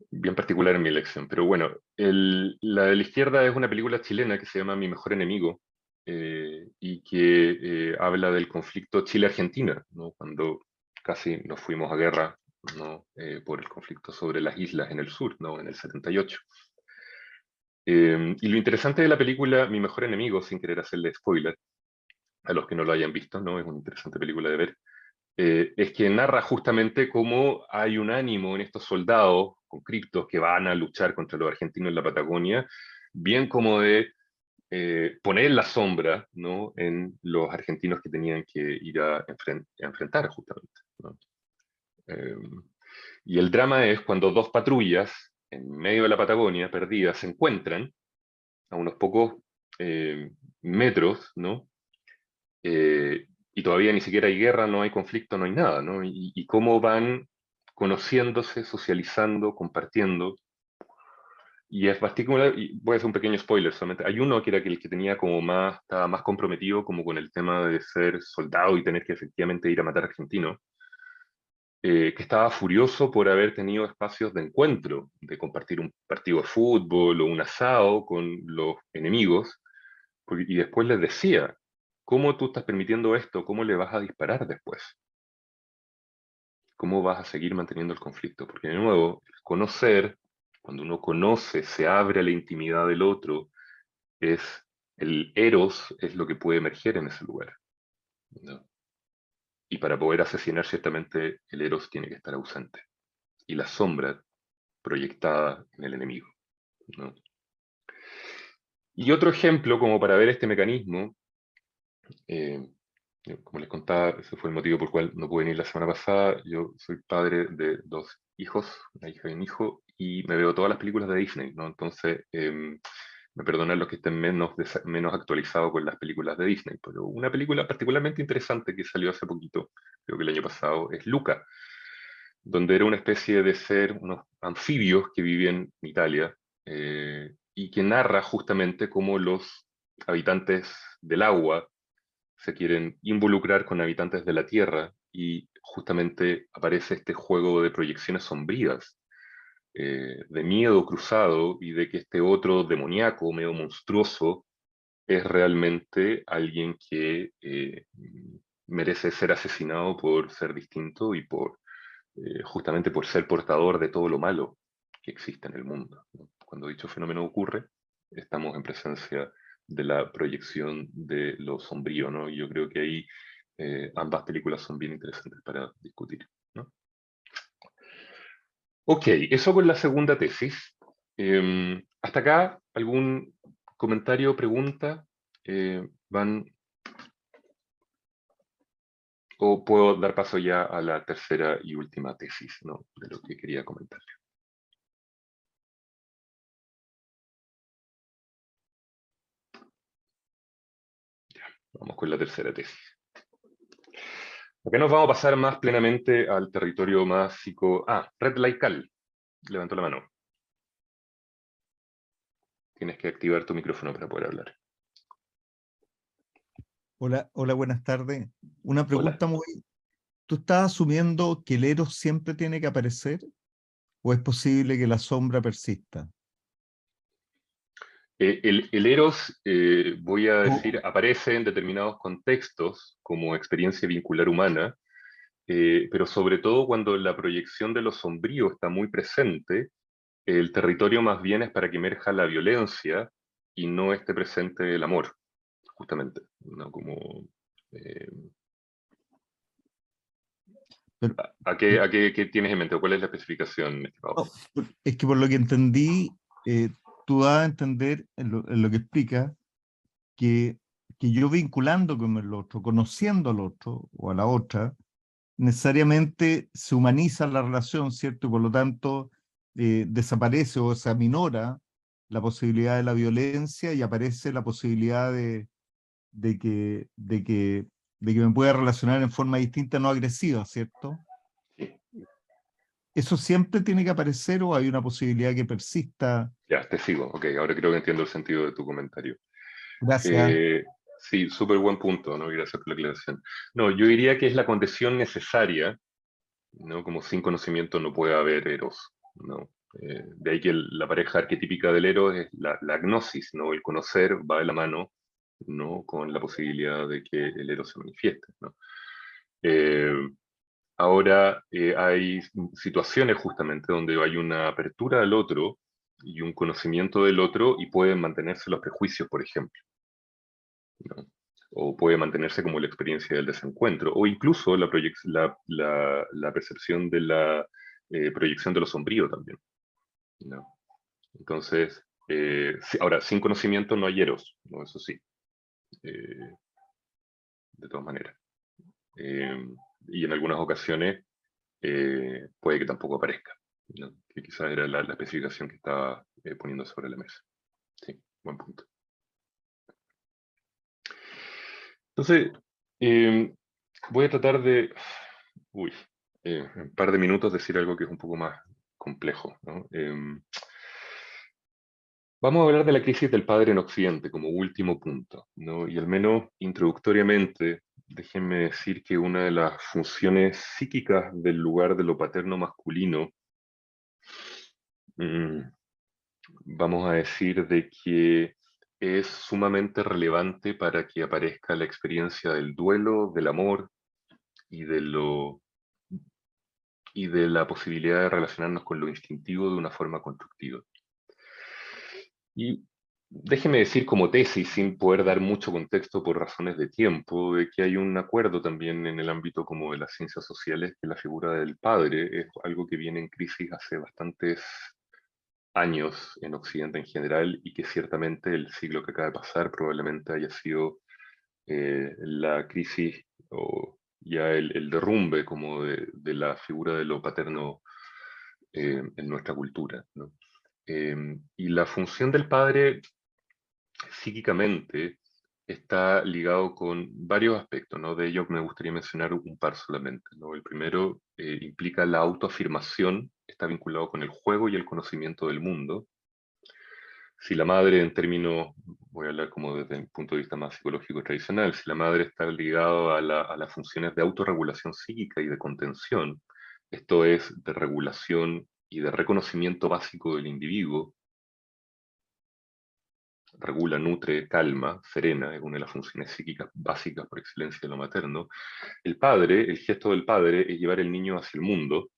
Bien particular en mi elección, pero bueno, la de la izquierda es una película chilena que se llama Mi mejor enemigo, y que habla del conflicto Chile-Argentina, ¿no? Cuando casi nos fuimos a guerra, ¿no? Por el conflicto sobre las islas en el sur, ¿no? En el 78. Y lo interesante de la película Mi mejor enemigo, sin querer hacerle spoiler a los que no lo hayan visto, ¿no? Es una interesante película de ver. Es que narra justamente cómo hay un ánimo en estos soldados con criptos que van a luchar contra los argentinos en la Patagonia, bien como de poner la sombra, ¿no? En los argentinos que tenían que ir a enfrentar justamente, ¿no? Eh, y el drama es cuando dos patrullas en medio de la Patagonia, perdidas, se encuentran a unos pocos metros, ¿no? Y todavía ni siquiera hay guerra, no hay conflicto, no hay nada, ¿no? Y cómo van conociéndose, socializando, compartiendo. Y es particular, y voy a hacer un pequeño spoiler solamente. Hay uno que era el que tenía como más, estaba más comprometido como con el tema de ser soldado y tener que efectivamente ir a matar argentinos, que estaba furioso por haber tenido espacios de encuentro, de compartir un partido de fútbol o un asado con los enemigos, y después les decía, ¿cómo tú estás permitiendo esto? ¿Cómo le vas a disparar después? ¿Cómo vas a seguir manteniendo el conflicto? Porque de nuevo, conocer, cuando uno conoce, se abre a la intimidad del otro, es el eros es lo que puede emerger en ese lugar, ¿no? Y para poder asesinar, ciertamente, el eros tiene que estar ausente. Y la sombra proyectada en el enemigo, ¿no? Y otro ejemplo, como para ver este mecanismo, eh, como les contaba, ese fue el motivo por el cual no pude venir la semana pasada. Yo soy padre de dos hijos, una hija y un hijo, y me veo todas las películas de Disney, ¿no? Entonces, me perdonan los que estén menos actualizados con las películas de Disney, pero una película particularmente interesante que salió hace poquito, creo que el año pasado, es Luca, donde era una especie de ser, unos anfibios que vivían en Italia, y que narra justamente cómo los habitantes del agua se quieren involucrar con habitantes de la Tierra y justamente aparece este juego de proyecciones sombrías, de miedo cruzado y de que este otro demoníaco, medio monstruoso, es realmente alguien que merece ser asesinado por ser distinto y justamente por ser portador de todo lo malo que existe en el mundo, ¿no? Cuando dicho fenómeno ocurre, estamos en presencia de la proyección de lo sombrío, ¿no? Y yo creo que ahí ambas películas son bien interesantes para discutir, ¿no? Ok, eso con la segunda tesis. Hasta acá, ¿algún comentario, pregunta? ¿Van? ¿O puedo dar paso ya a la tercera y última tesis, ¿no? De lo que quería comentar. Ya, vamos con la tercera tesis. Acá nos vamos a pasar más plenamente al territorio más Red Light Cal, levantó la mano. Tienes que activar tu micrófono para poder hablar. Hola, hola, buenas tardes. Una Hola. pregunta ¿tú estás asumiendo que el Eros siempre tiene que aparecer o es posible que la sombra persista? El Eros, voy a O- decir, aparece en determinados contextos como experiencia vincular humana, pero sobre todo cuando la proyección de lo sombrío está muy presente, el territorio más bien es para que emerja la violencia y no esté presente el amor, justamente, ¿no? Como, pero- ¿qué tienes en mente? ¿Cuál es la especificación, estimado? es que por lo que entendí, tú das a entender en lo que explica que yo vinculando con el otro, conociendo al otro o a la otra, necesariamente se humaniza la relación, ¿cierto? Y por lo tanto desaparece o se aminora la posibilidad de la violencia y aparece la posibilidad de que, de que, de que me pueda relacionar en forma distinta, no agresiva, ¿cierto? Sí. ¿Eso siempre tiene que aparecer o hay una posibilidad que persista? Ya, te sigo. Ok, ahora creo que entiendo el sentido de tu comentario. Gracias. Sí, súper buen punto, ¿no? Gracias por la aclaración. No, yo diría que es la condición necesaria, ¿no? Como sin conocimiento no puede haber eros, ¿no? De ahí que la pareja arquetípica del eros es la gnosis, ¿no? El conocer va de la mano, ¿no? Con la posibilidad de que el eros se manifieste, ¿no? Eh, Ahora hay situaciones justamente donde hay una apertura al otro y un conocimiento del otro y pueden mantenerse los prejuicios, por ejemplo, ¿no? O puede mantenerse como la experiencia del desencuentro, o incluso la percepción de la proyección de lo sombrío también, ¿no? Entonces, ahora, sin conocimiento no hay eros, ¿no? Eso sí, eh, de todas maneras. Y en algunas ocasiones puede que tampoco aparezca, ¿no? Que quizás era la especificación que estaba poniendo sobre la mesa. Sí, buen punto. Entonces, voy a tratar de, en un par de minutos decir algo que es un poco más complejo, ¿no? Vamos a hablar de la crisis del padre en Occidente como último punto, ¿no? Y al menos introductoriamente, déjenme decir que una de las funciones psíquicas del lugar de lo paterno masculino, vamos a decir de que es sumamente relevante para que aparezca la experiencia del duelo, del amor y y de la posibilidad de relacionarnos con lo instintivo de una forma constructiva. Y déjeme decir como tesis, sin poder dar mucho contexto por razones de tiempo, de que hay un acuerdo también en el ámbito como de las ciencias sociales, que la figura del padre es algo que viene en crisis hace bastantes años en Occidente en general y que ciertamente el siglo que acaba de pasar probablemente haya sido la crisis o ya el derrumbe como de la figura de lo paterno en nuestra cultura, ¿no? Y la función del padre psíquicamente está ligado con varios aspectos, ¿no? De ellos me gustaría mencionar un par solamente, ¿no? El primero implica la autoafirmación, está vinculado con el juego y el conocimiento del mundo. Si la madre, en términos, voy a hablar como desde el punto de vista más psicológico tradicional, si la madre está ligada a las funciones de autorregulación psíquica y de contención, esto es, de regulación y de reconocimiento básico del individuo, regula, nutre, calma, serena, es una de las funciones psíquicas básicas por excelencia de lo materno. El padre, el gesto del padre es llevar el niño hacia el mundo,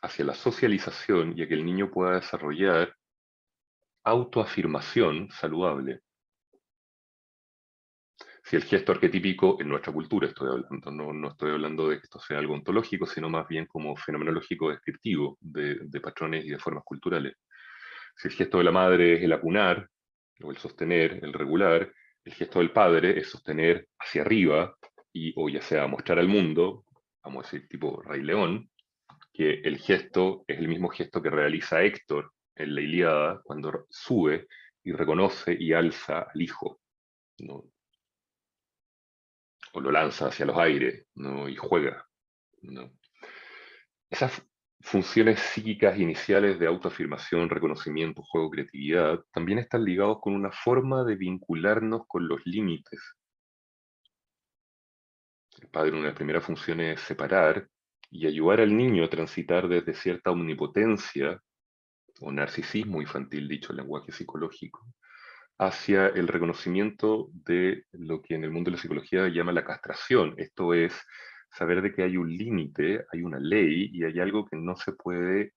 hacia la socialización y a que el niño pueda desarrollar autoafirmación saludable. Si el gesto arquetípico en nuestra cultura estoy hablando, no estoy hablando de que esto sea algo ontológico, sino más bien como fenomenológico descriptivo de patrones y de formas culturales. Si el gesto de la madre es el acunar, o el sostener, el regular, el gesto del padre es sostener hacia arriba, o ya sea mostrar al mundo, vamos a decir tipo Rey León, que el gesto es el mismo gesto que realiza Héctor en la Ilíada cuando sube y reconoce y alza al hijo, ¿no? O lo lanza hacia los aires, ¿no? Y juega, ¿no? Esas funciones psíquicas iniciales de autoafirmación, reconocimiento, juego, creatividad, también están ligados con una forma de vincularnos con los límites. El padre, una de las primeras funciones es separar y ayudar al niño a transitar desde cierta omnipotencia o narcisismo infantil, dicho en lenguaje psicológico, hacia el reconocimiento de lo que en el mundo de la psicología llama la castración. Esto es saber de que hay un límite, hay una ley y hay algo que no se puede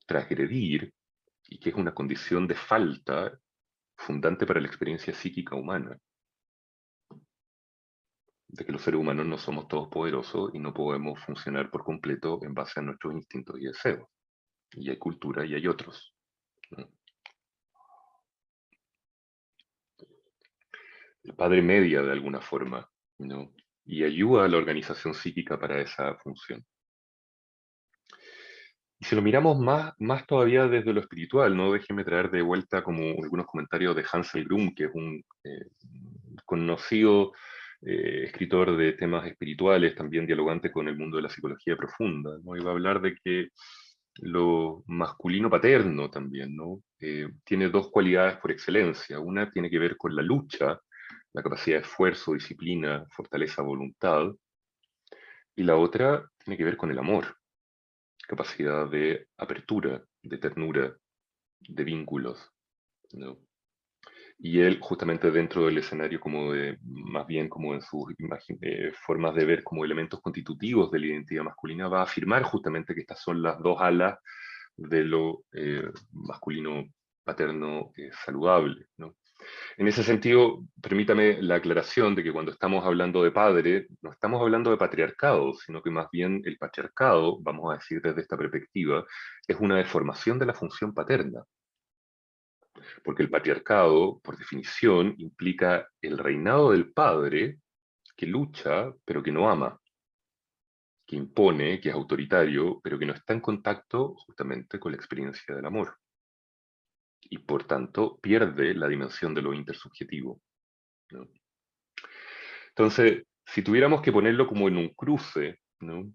transgredir y que es una condición de falta fundante para la experiencia psíquica humana. De que los seres humanos no somos todos poderosos y no podemos funcionar por completo en base a nuestros instintos y deseos. Y hay cultura y hay otros, ¿no? El padre media de alguna forma, ¿no? Y ayuda a la organización psíquica para esa función. Y si lo miramos más todavía desde lo espiritual, ¿no? Déjenme traer de vuelta como algunos comentarios de Hansel Grum, que es un conocido escritor de temas espirituales, también dialogante con el mundo de la psicología profunda, ¿no? Y va a hablar de que lo masculino paterno también, ¿no? Tiene dos cualidades por excelencia. Una tiene que ver con la lucha, la capacidad de esfuerzo, disciplina, fortaleza, voluntad. Y la otra tiene que ver con el amor, capacidad de apertura, de ternura, de vínculos, ¿no? Y él, justamente dentro del escenario, como de, más bien como en sus formas de ver como elementos constitutivos de la identidad masculina, va a afirmar justamente que estas son las dos alas de lo masculino paterno saludable, ¿no? En ese sentido, permítame la aclaración de que cuando estamos hablando de padre, no estamos hablando de patriarcado, sino que más bien el patriarcado, vamos a decir desde esta perspectiva, es una deformación de la función paterna. Porque el patriarcado, por definición, implica el reinado del padre que lucha, pero que no ama, que impone, que es autoritario, pero que no está en contacto justamente con la experiencia del amor. Y por tanto pierde la dimensión de lo intersubjetivo, ¿no? Entonces, si tuviéramos que ponerlo como en un cruce, ¿no?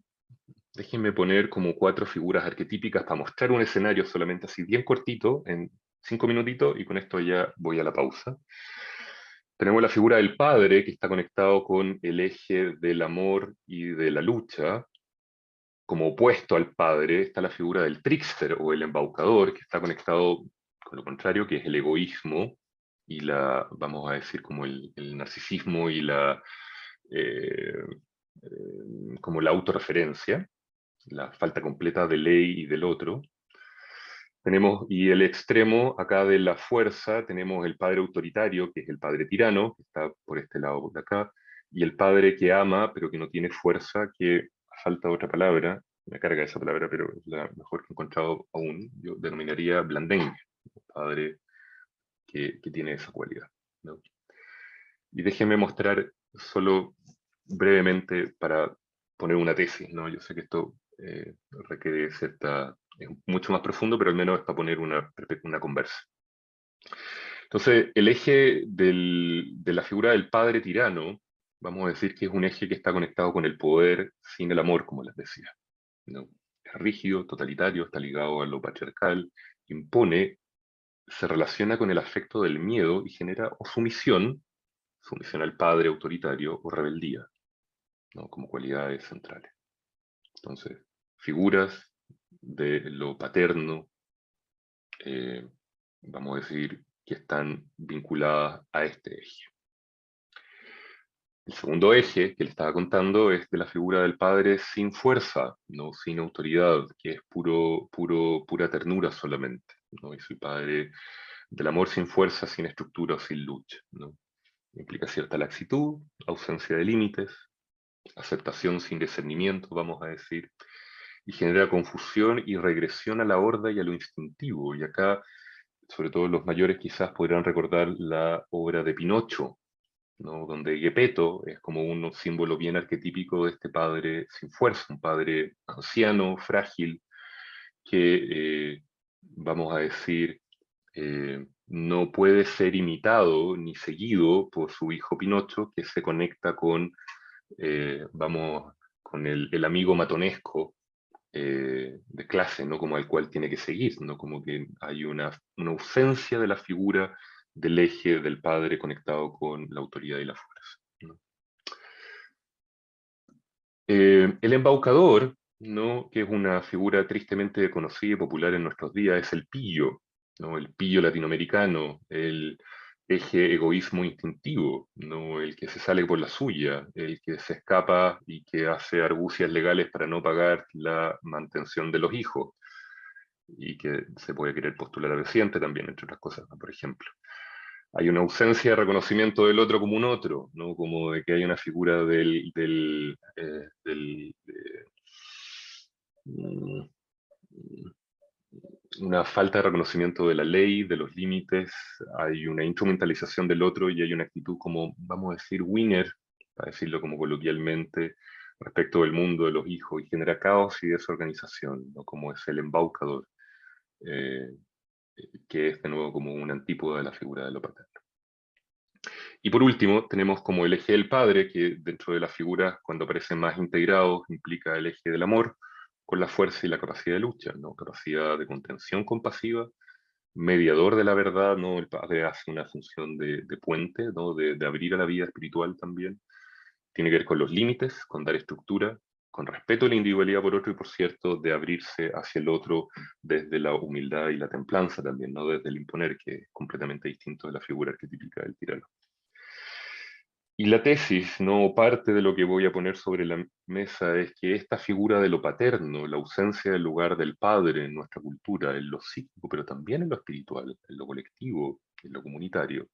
Déjenme poner como 4 figuras arquetípicas para mostrar un escenario solamente así bien cortito, en 5 minutitos, y con esto ya voy a la pausa. Tenemos la figura del padre, que está conectado con el eje del amor y de la lucha. Como opuesto al padre está la figura del trickster o el embaucador, que está conectado con lo contrario, que es el egoísmo y la, vamos a decir, como el narcisismo y la, como la autorreferencia, la falta completa de ley y del otro. Tenemos, y el extremo acá de la fuerza, tenemos el padre autoritario, que es el padre tirano, que está por este lado de acá, y el padre que ama, pero que no tiene fuerza, que falta otra palabra, me carga esa palabra, pero es la mejor que he encontrado aún, yo denominaría blandengue, el padre que tiene esa cualidad, ¿no? Y déjenme mostrar solo brevemente para poner una tesis, ¿no? Yo sé que esto requiere cierta, es mucho más profundo, pero al menos es para poner una conversa. Entonces, el eje de la figura del padre tirano, vamos a decir que es un eje que está conectado con el poder sin el amor, como les decía, ¿no? Es rígido, totalitario, está ligado a lo patriarcal, impone, se relaciona con el afecto del miedo y genera o sumisión al padre autoritario o rebeldía, ¿no? Como cualidades centrales. Entonces, figuras de lo paterno, vamos a decir, que están vinculadas a este eje. El segundo eje que le estaba contando es de la figura del padre sin fuerza, ¿no? Sin autoridad, que es pura ternura solamente, ¿no? Y soy padre del amor sin fuerza, sin estructura, sin lucha, ¿no? Implica cierta laxitud, ausencia de límites, aceptación sin discernimiento, vamos a decir, y genera confusión y regresión a la horda y a lo instintivo. Y acá, sobre todo los mayores quizás podrán recordar la obra de Pinocho, ¿no? Donde Geppetto es como un símbolo bien arquetípico de este padre sin fuerza, un padre anciano, frágil, que, vamos a decir, no puede ser imitado ni seguido por su hijo Pinocho, que se conecta con, con el amigo matonesco de clase, ¿no? Como al cual tiene que seguir, ¿no? Como que hay una ausencia de la figura del eje del padre conectado con la autoridad y la fuerza, ¿no? El embaucador, ¿no? Que es una figura tristemente conocida y popular en nuestros días, es el pillo, ¿no? El pillo latinoamericano, el eje egoísmo instintivo, ¿no? El que se sale por la suya, el que se escapa y que hace argucias legales para no pagar la mantención de los hijos, y que se puede querer postular a presidente también, entre otras cosas, ¿no? Por ejemplo. Hay una ausencia de reconocimiento del otro como un otro, ¿no? Como de que hay una figura mm, una falta de reconocimiento de la ley, de los límites, hay una instrumentalización del otro y hay una actitud como, vamos a decir, winner, para decirlo como coloquialmente, respecto del mundo de los hijos, y genera caos y desorganización, ¿no? Como es el embaucador, eh, que es de nuevo como una antípoda de la figura de lo paterno. Y por último, tenemos como el eje del padre, que dentro de las figuras, cuando aparecen más integrados, implica el eje del amor, con la fuerza y la capacidad de lucha, ¿no? Capacidad de contención compasiva, mediador de la verdad, ¿no? El padre hace una función de puente, ¿no? De abrir a la vida espiritual también. Tiene que ver con los límites, con dar estructura, con respeto a la individualidad por otro y, por cierto, de abrirse hacia el otro desde la humildad y la templanza también, no desde el imponer, que es completamente distinto de la figura arquetípica del tirano. Y la tesis, no parte de lo que voy a poner sobre la mesa, es que esta figura de lo paterno, la ausencia del lugar del padre en nuestra cultura, en lo psíquico, pero también en lo espiritual, en lo colectivo, en lo comunitario,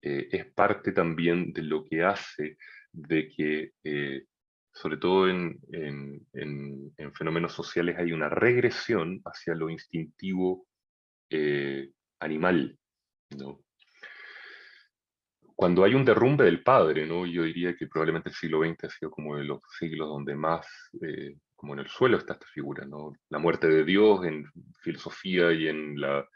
es parte también de lo que hace de que, sobre todo en fenómenos sociales, hay una regresión hacia lo instintivo animal, ¿no? Cuando hay un derrumbe del padre, ¿no? Yo diría que probablemente el siglo XX ha sido como de los siglos donde más, como en el suelo está esta figura, ¿no? La muerte de Dios en filosofía y en la,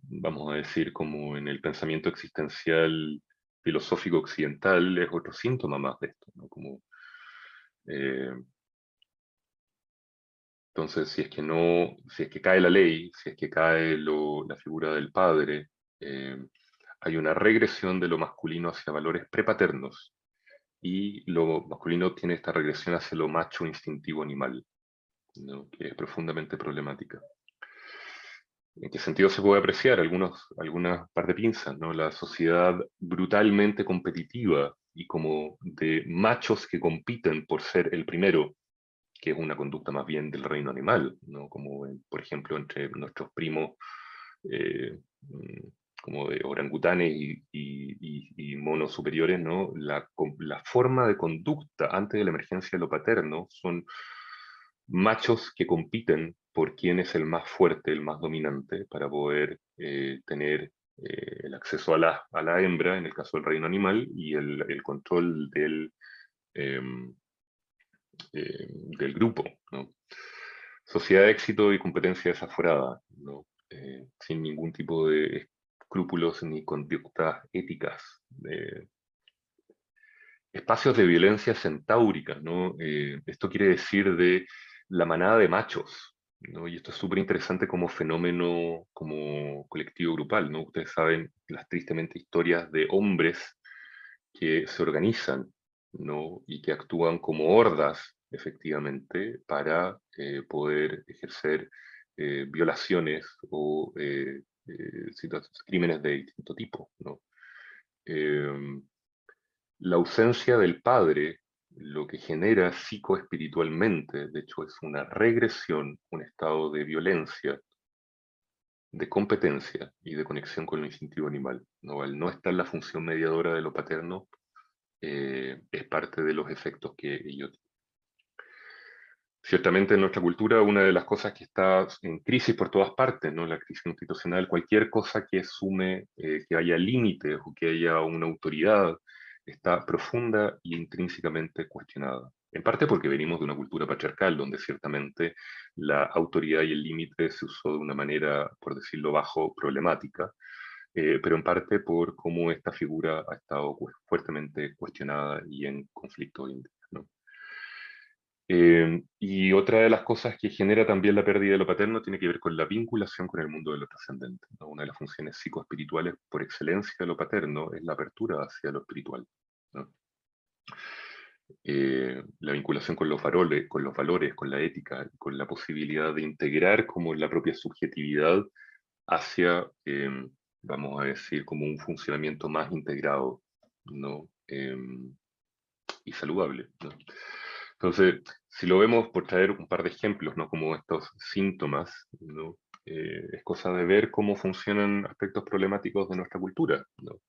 vamos a decir, como en el pensamiento existencial filosófico occidental, es otro síntoma más de esto, ¿no? Como, eh, entonces, si es que cae la ley, si es que cae la figura del padre, hay una regresión de lo masculino hacia valores prepaternos, y lo masculino tiene esta regresión hacia lo macho instintivo animal, ¿no? Que es profundamente problemática. ¿En qué sentido se puede apreciar? Algunas par de pinzas, ¿no? La sociedad brutalmente competitiva y como de machos que compiten por ser el primero, que es una conducta más bien del reino animal, ¿no? Como, por ejemplo, entre nuestros primos, eh, mm, como de orangutanes y monos superiores, ¿no? La forma de conducta antes de la emergencia de lo paterno son machos que compiten por quién es el más fuerte, el más dominante, para poder tener el acceso a la hembra, en el caso del reino animal, y el control del grupo, ¿no? Sociedad de éxito y competencia desaforada, ¿no? Sin ningún tipo de escrúpulos ni conductas éticas. Espacios de violencia centaúrica, ¿no? Esto quiere decir de la manada de machos, ¿no? Y esto es súper interesante como fenómeno, como colectivo grupal, ¿no? Ustedes saben las tristemente historias de hombres que se organizan, ¿no? Y que actúan como hordas, efectivamente, para poder ejercer violaciones o crímenes de distinto tipo, ¿no? La ausencia del padre lo que genera psicoespiritualmente, de hecho, es una regresión, un estado de violencia, de competencia y de conexión con lo instintivo animal, ¿no? Al no estar la función mediadora de lo paterno, es parte de los efectos que ello tiene. Ciertamente en nuestra cultura una de las cosas que está en crisis por todas partes, ¿no? La crisis institucional, cualquier cosa que sume que haya límites o que haya una autoridad, está profunda y intrínsecamente cuestionada. En parte porque venimos de una cultura patriarcal, donde ciertamente la autoridad y el límite se usó de una manera, por decirlo bajo, problemática, pero en parte por cómo esta figura ha estado fuertemente cuestionada y en conflicto hoy en día, ¿no? Y otra de las cosas que genera también la pérdida de lo paterno tiene que ver con la vinculación con el mundo de lo trascendente, ¿no? Una de las funciones psicoespirituales por excelencia de lo paterno es la apertura hacia lo espiritual, ¿no? La vinculación con los valores, con la ética, con la posibilidad de integrar como la propia subjetividad hacia, vamos a decir, como un funcionamiento más integrado, ¿no? Y saludable, ¿no? Entonces, si lo vemos por traer un par de ejemplos, ¿no? Como estos síntomas, ¿no? Es cosa de ver cómo funcionan aspectos problemáticos de nuestra cultura, ¿no?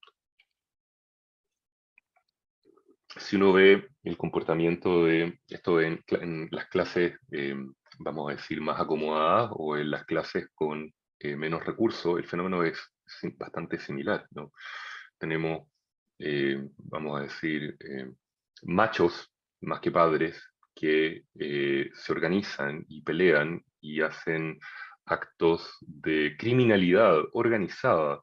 Si uno ve el comportamiento de esto en las clases, vamos a decir, más acomodadas o en las clases con menos recursos, el fenómeno es bastante similar, ¿no? Tenemos, vamos a decir, machos más que padres que se organizan y pelean y hacen actos de criminalidad organizada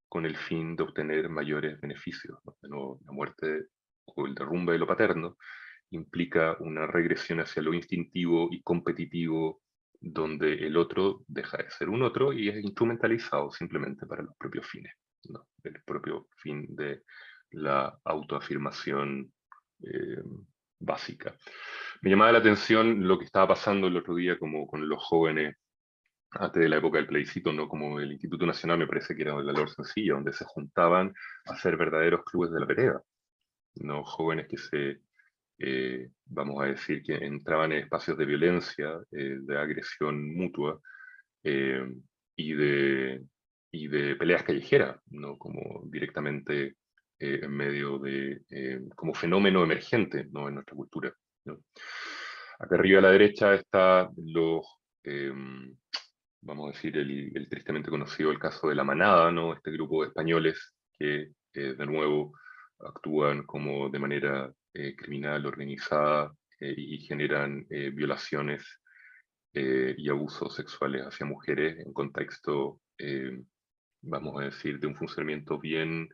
con el fin de obtener mayores beneficios, ¿no? De nuevo, la muerte o el derrumbe de lo paterno implica una regresión hacia lo instintivo y competitivo, donde el otro deja de ser un otro y es instrumentalizado simplemente para los propios fines, ¿no? El propio fin de la autoafirmación básica. Me llamaba la atención lo que estaba pasando el otro día como con los jóvenes antes de la época del plebiscito, ¿no? Como el Instituto Nacional, me parece que era de la Lor Sencilla, donde se juntaban a hacer verdaderos clubes de la vereda, ¿no? Jóvenes que vamos a decir, que entraban en espacios de violencia, de agresión mutua, eh, y, de peleas callejeras, ¿no? Como directamente en medio de, como fenómeno emergente, ¿no? En nuestra cultura, ¿no? Acá arriba a la derecha está vamos a decir, el tristemente conocido el caso de La Manada, ¿no? Este grupo de españoles que, de nuevo, actúan como de manera criminal, organizada, y generan violaciones y abusos sexuales hacia mujeres en contexto, vamos a decir, de un funcionamiento bien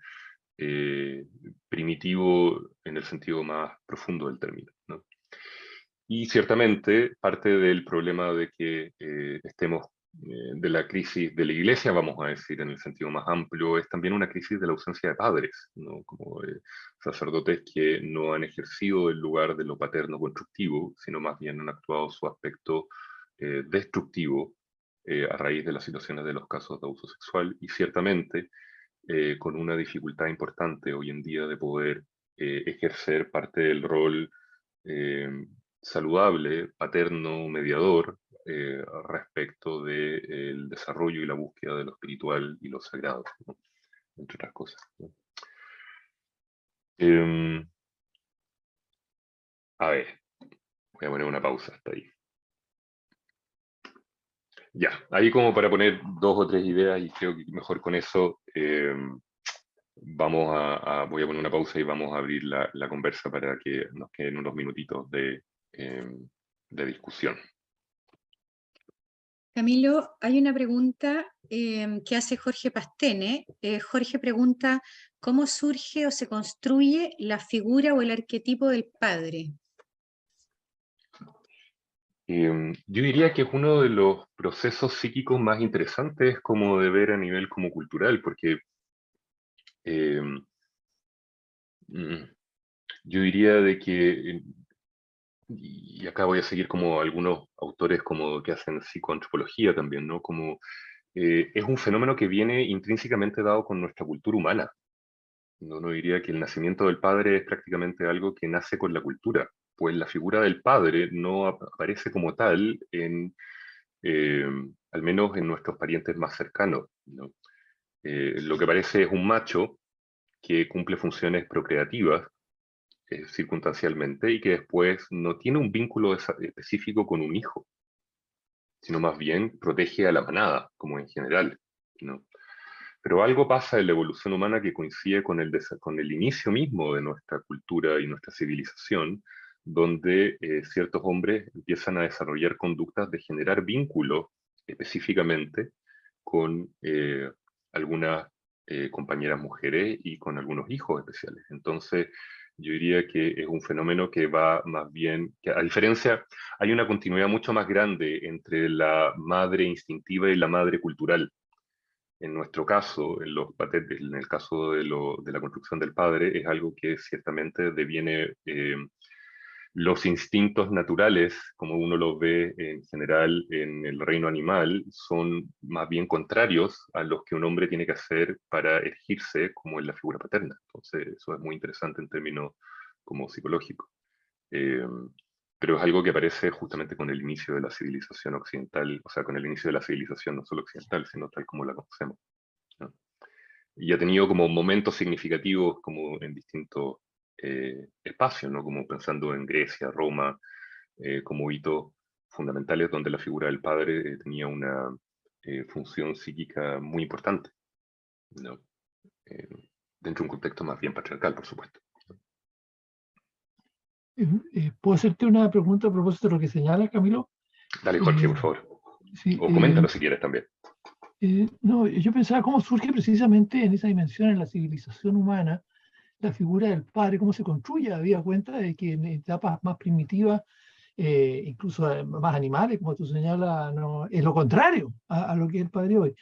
primitivo en el sentido más profundo del término, ¿no? Y ciertamente parte del problema de que estemos de la crisis de la iglesia, vamos a decir, en el sentido más amplio, es también una crisis de la ausencia de padres, ¿no? Como sacerdotes que no han ejercido el lugar de lo paterno constructivo, sino más bien han actuado su aspecto destructivo a raíz de las situaciones de los casos de abuso sexual, y ciertamente con una dificultad importante hoy en día de poder ejercer parte del rol saludable, paterno, mediador, respecto del desarrollo y la búsqueda de lo espiritual y lo sagrado, ¿no? Entre otras cosas, ¿no? A ver, voy a poner una pausa hasta ahí. Ya, ahí como para poner 2 o 3 ideas, y creo que mejor con eso voy a poner una pausa y vamos a abrir la conversa para que nos queden unos minutitos de discusión. Camilo, hay una pregunta que hace Jorge Pastene. Jorge pregunta, ¿cómo surge o se construye la figura o el arquetipo del padre? Yo diría que es uno de los procesos psíquicos más interesantes como de ver a nivel como cultural, porque yo diría de que, y acá voy a seguir como algunos autores como que hacen psicoantropología también, ¿no? Como es un fenómeno que viene intrínsecamente dado con nuestra cultura humana. No diría que el nacimiento del padre es prácticamente algo que nace con la cultura, pues la figura del padre no aparece como tal al menos en nuestros parientes más cercanos, ¿no? Lo que aparece es un macho que cumple funciones procreativas circunstancialmente y que después no tiene un vínculo específico con un hijo, sino más bien protege a la manada, como en general, ¿no? Pero algo pasa en la evolución humana que coincide con el inicio mismo de nuestra cultura y nuestra civilización, donde ciertos hombres empiezan a desarrollar conductas de generar vínculos específicamente con algunas compañeras mujeres y con algunos hijos especiales. Entonces, yo diría que es un fenómeno que va más bien, que a diferencia, hay una continuidad mucho más grande entre la madre instintiva y la madre cultural. En nuestro caso, en el caso de la construcción del padre, es algo que ciertamente deviene los instintos naturales, como uno los ve en general en el reino animal, son más bien contrarios a los que un hombre tiene que hacer para erigirse como en la figura paterna. Entonces, eso es muy interesante en términos como psicológicos. Eh, pero es algo que aparece justamente con el inicio de la civilización occidental, o sea, con el inicio de la civilización no solo occidental, sino tal como la conocemos, ¿no? Y ha tenido como momentos significativos como en distintos espacios, ¿no? Como pensando en Grecia, Roma, como hitos fundamentales donde la figura del padre tenía una función psíquica muy importante, ¿no? Eh, dentro de un contexto más bien patriarcal, por supuesto. ¿Puedo hacerte una pregunta a propósito de lo que señala, Camilo? Dale, Jorge, por favor. Sí, O coméntalo si quieres también. no, yo pensaba cómo surge precisamente en esa dimensión, en la civilización humana, la figura del padre, cómo se construye. Había cuenta de que en etapas más primitivas, incluso más animales, como tú señalas, no, es lo contrario a lo que es el padre hoy.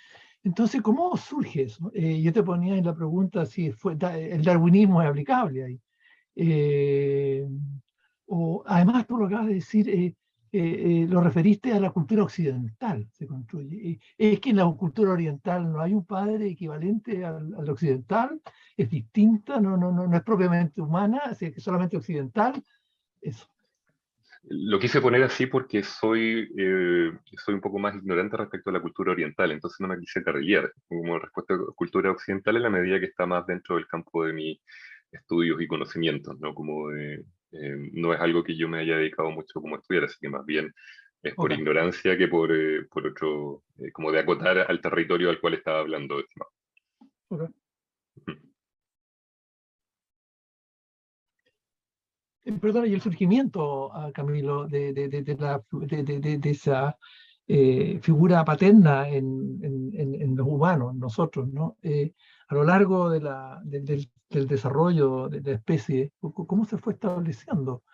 Entonces, ¿cómo surge eso? Yo te ponía en la pregunta si el darwinismo es aplicable ahí. O además, tú lo acabas de decir, lo referiste a la cultura occidental, se construye. Es que en la cultura oriental no hay un padre equivalente al occidental, es distinta, no es propiamente humana, es solamente occidental. Eso. Lo quise poner así porque soy un poco más ignorante respecto a la cultura oriental, entonces no me quise carrilear como respuesta a la cultura occidental en la medida que está más dentro del campo de mis estudios y conocimientos, ¿no? No es algo que yo me haya dedicado mucho como estudiar, así que más bien es por ignorancia que por otro, como de acotar al territorio al cual estaba hablando. Perdona, y el surgimiento, Camilo, de esa figura paterna en los humanos, en nosotros, ¿no? A lo largo del desarrollo de la especie, ¿cómo se fue estableciendo?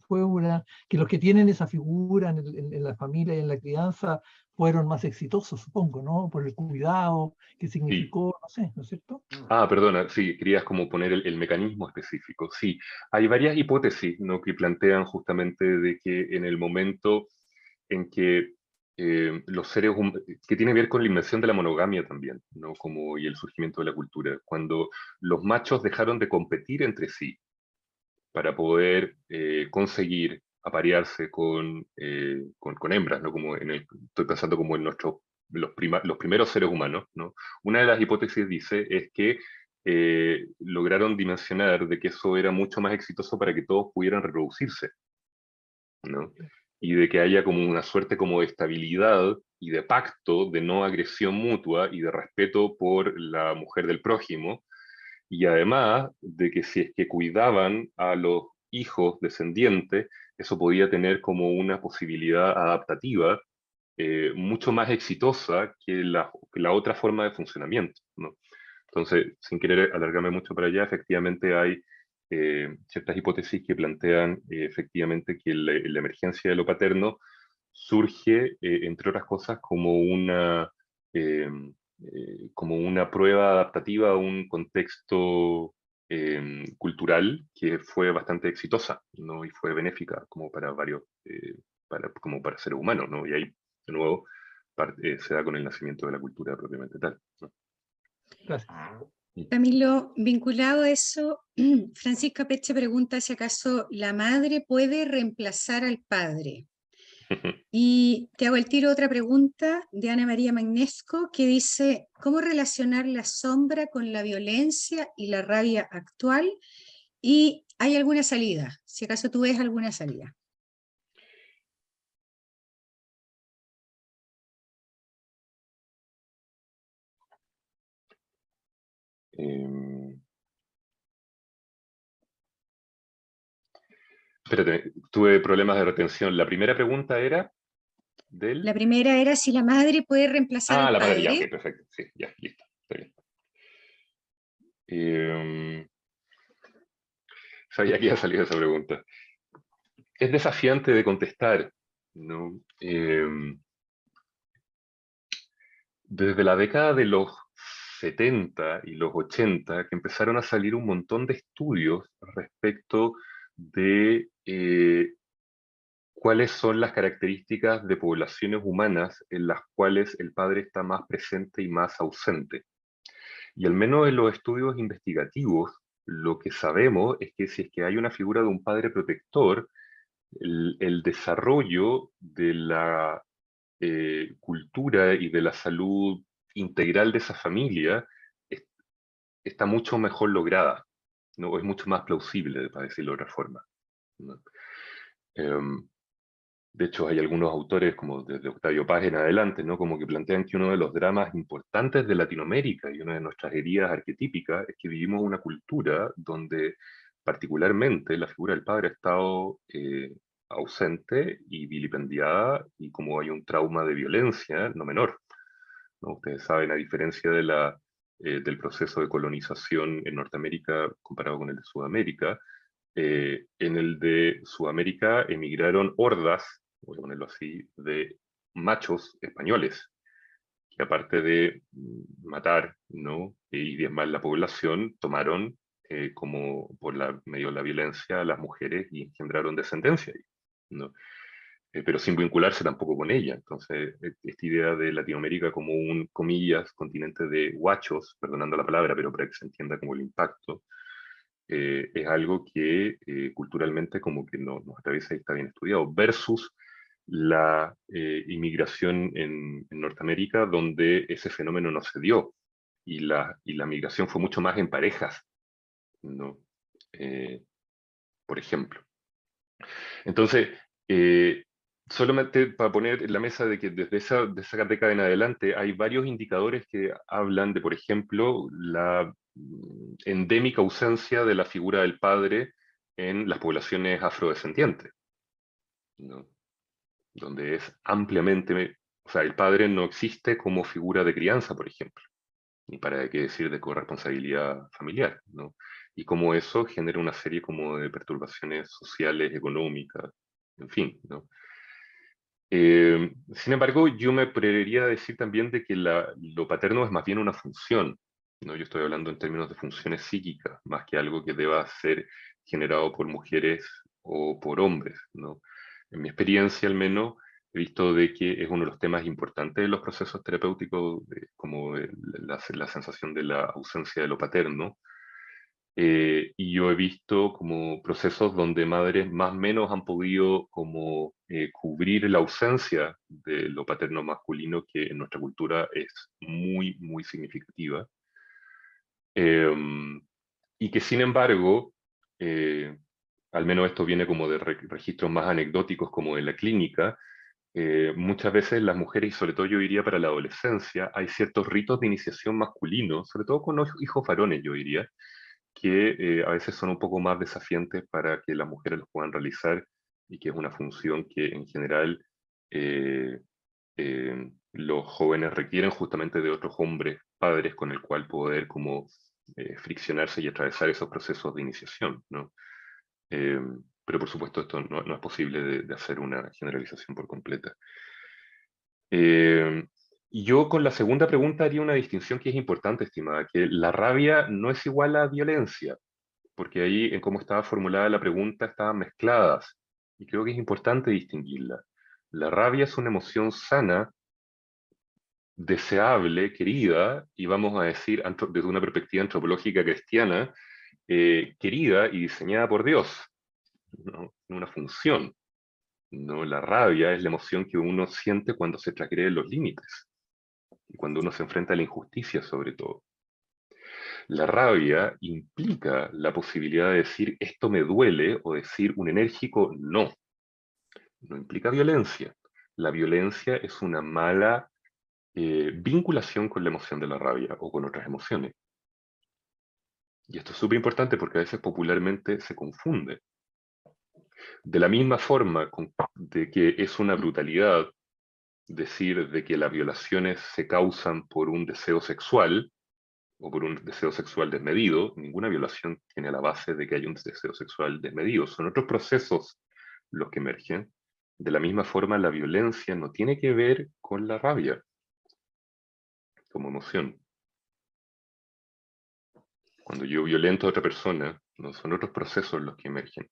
Fue una, que los que tienen esa figura en la familia y en la crianza fueron más exitosos, supongo, ¿no? Por el cuidado que significó, no sé, ¿no es cierto? Perdona, sí, querías como poner el mecanismo específico. Sí, hay varias hipótesis, ¿no? Que plantean justamente de que en el momento en que los seres humanos, que tiene que ver con la invención de la monogamia también, ¿no? Como, y el surgimiento de la cultura, cuando los machos dejaron de competir entre sí para poder conseguir aparearse con hembras, ¿no? Estoy pensando como en los primeros seres humanos, ¿no? Una de las hipótesis dice es que lograron dimensionar de que eso era mucho más exitoso para que todos pudieran reproducirse, ¿no? Y de que haya como una suerte como de estabilidad y de pacto de no agresión mutua y de respeto por la mujer del prójimo, y además de que si es que cuidaban a los hijos descendientes, eso podía tener como una posibilidad adaptativa mucho más exitosa que la otra forma de funcionamiento, ¿no? Entonces, sin querer alargarme mucho para allá, efectivamente hay ciertas hipótesis que plantean efectivamente que la emergencia de lo paterno surge, entre otras cosas, como una prueba adaptativa a un contexto cultural que fue bastante exitosa, ¿no? Y fue benéfica como para como para seres humanos, ¿no? Y ahí, de nuevo, se da con el nacimiento de la cultura propiamente tal, ¿no? Gracias. Camilo, vinculado a eso, Francisca Peche pregunta si acaso la madre puede reemplazar al padre. Y te hago el tiro otra pregunta de Ana María Magnesco, que dice, ¿cómo relacionar la sombra con la violencia y la rabia actual? ¿Y hay alguna salida? Si acaso tú ves alguna salida. Espérate, tuve problemas de retención. La primera pregunta era del... La primera era si la madre puede reemplazar al la madre, ya, padre. ok, perfecto. Sí, ya, listo. Está bien. Sabía que iba a salir esa pregunta. Es desafiante de contestar, ¿no? Desde la década de los 70 y los 80, que empezaron a salir un montón de estudios respecto de cuáles son las características de poblaciones humanas en las cuales el padre está más presente y más ausente. Y al menos en los estudios investigativos, lo que sabemos es que si es que hay una figura de un padre protector, el desarrollo de la cultura y de la salud integral de esa familia está mucho mejor lograda, ¿no? Es mucho más plausible, para decirlo de otra forma, ¿no? De hecho, hay algunos autores, como desde Octavio Paz en adelante, ¿no? Como que plantean que uno de los dramas importantes de Latinoamérica y una de nuestras heridas arquetípicas es que vivimos una cultura donde particularmente la figura del padre ha estado ausente y vilipendiada, y como hay un trauma de violencia no menor, ¿no? Ustedes saben, a diferencia del proceso de colonización en Norteamérica comparado con el de Sudamérica, en el de Sudamérica emigraron hordas, voy a ponerlo así, de machos españoles, que aparte de matar, ¿no? y diezmar la población, tomaron como por medio de la violencia a las mujeres y engendraron descendencia, ¿no? Pero sin vincularse tampoco con ella. Entonces, esta idea de Latinoamérica como un, comillas, continente de guachos, perdonando la palabra, pero para que se entienda como el impacto, es algo que culturalmente como que nos atraviesa y está bien estudiado, versus la inmigración en Norteamérica, donde ese fenómeno no se dio, y la migración fue mucho más en parejas, ¿no? Por ejemplo. Entonces, solamente para poner en la mesa de que desde de esa década en adelante hay varios indicadores que hablan de, por ejemplo, la endémica ausencia de la figura del padre en las poblaciones afrodescendientes, ¿no? Donde es ampliamente, o sea, el padre no existe como figura de crianza, por ejemplo, ni para qué decir de corresponsabilidad familiar, ¿no? Y como eso genera una serie como de perturbaciones sociales, económicas, en fin, ¿no? Sin embargo, yo me atrevería a decir también de que lo paterno es más bien una función, ¿no? Yo estoy hablando en términos de funciones psíquicas, más que algo que deba ser generado por mujeres o por hombres, ¿no? En mi experiencia, al menos, he visto de que es uno de los temas importantes de los procesos terapéuticos, como la sensación de la ausencia de lo paterno. Y yo he visto como procesos donde madres más o menos han podido como cubrir la ausencia de lo paterno masculino, que en nuestra cultura es muy, muy significativa. Y que sin embargo, al menos esto viene como de registros más anecdóticos como de la clínica, muchas veces las mujeres, y sobre todo yo diría para la adolescencia, hay ciertos ritos de iniciación masculinos, sobre todo con los hijos varones, yo diría, que a veces son un poco más desafiantes para que las mujeres los puedan realizar, y que es una función que en general los jóvenes requieren justamente de otros hombres, padres, con el cual poder como friccionarse y atravesar esos procesos de iniciación, ¿no? Pero por supuesto esto no es posible de hacer una generalización por completa. Y yo con la segunda pregunta haría una distinción que es importante, estimada, que la rabia no es igual a violencia, porque ahí en cómo estaba formulada la pregunta estaban mezcladas, y creo que es importante distinguirla. La rabia es una emoción sana, deseable, querida, y vamos a decir desde una perspectiva antropológica cristiana, querida y diseñada por Dios, ¿no? Una función, ¿no? La rabia es la emoción que uno siente cuando se transgreden los límites, y cuando uno se enfrenta a la injusticia sobre todo. La rabia implica la posibilidad de decir esto me duele o decir un enérgico no. No implica violencia. La violencia es una mala vinculación con la emoción de la rabia o con otras emociones. Y esto es súper importante porque a veces popularmente se confunde. De la misma forma de que es una brutalidad decir de que las violaciones se causan por un deseo sexual o por un deseo sexual desmedido, ninguna violación tiene la base de que haya un deseo sexual desmedido. Son otros procesos los que emergen. De la misma forma, la violencia no tiene que ver con la rabia como emoción. Cuando yo violento a otra persona, no son otros procesos los que emergen.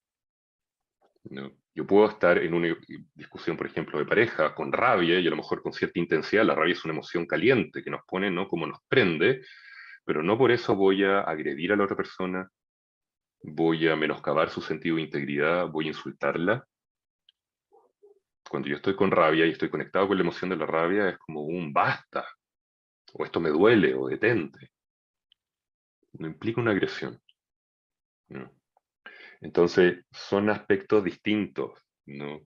¿No? Yo puedo estar en una discusión, por ejemplo, de pareja, con rabia, y a lo mejor con cierta intensidad. La rabia es una emoción caliente que nos pone, ¿no? Como nos prende, pero no por eso voy a agredir a la otra persona, voy a menoscabar su sentido de integridad, voy a insultarla. Cuando yo estoy con rabia y estoy conectado con la emoción de la rabia, es como un basta, o esto me duele, o detente. No implica una agresión, ¿no? Entonces, son aspectos distintos, ¿no?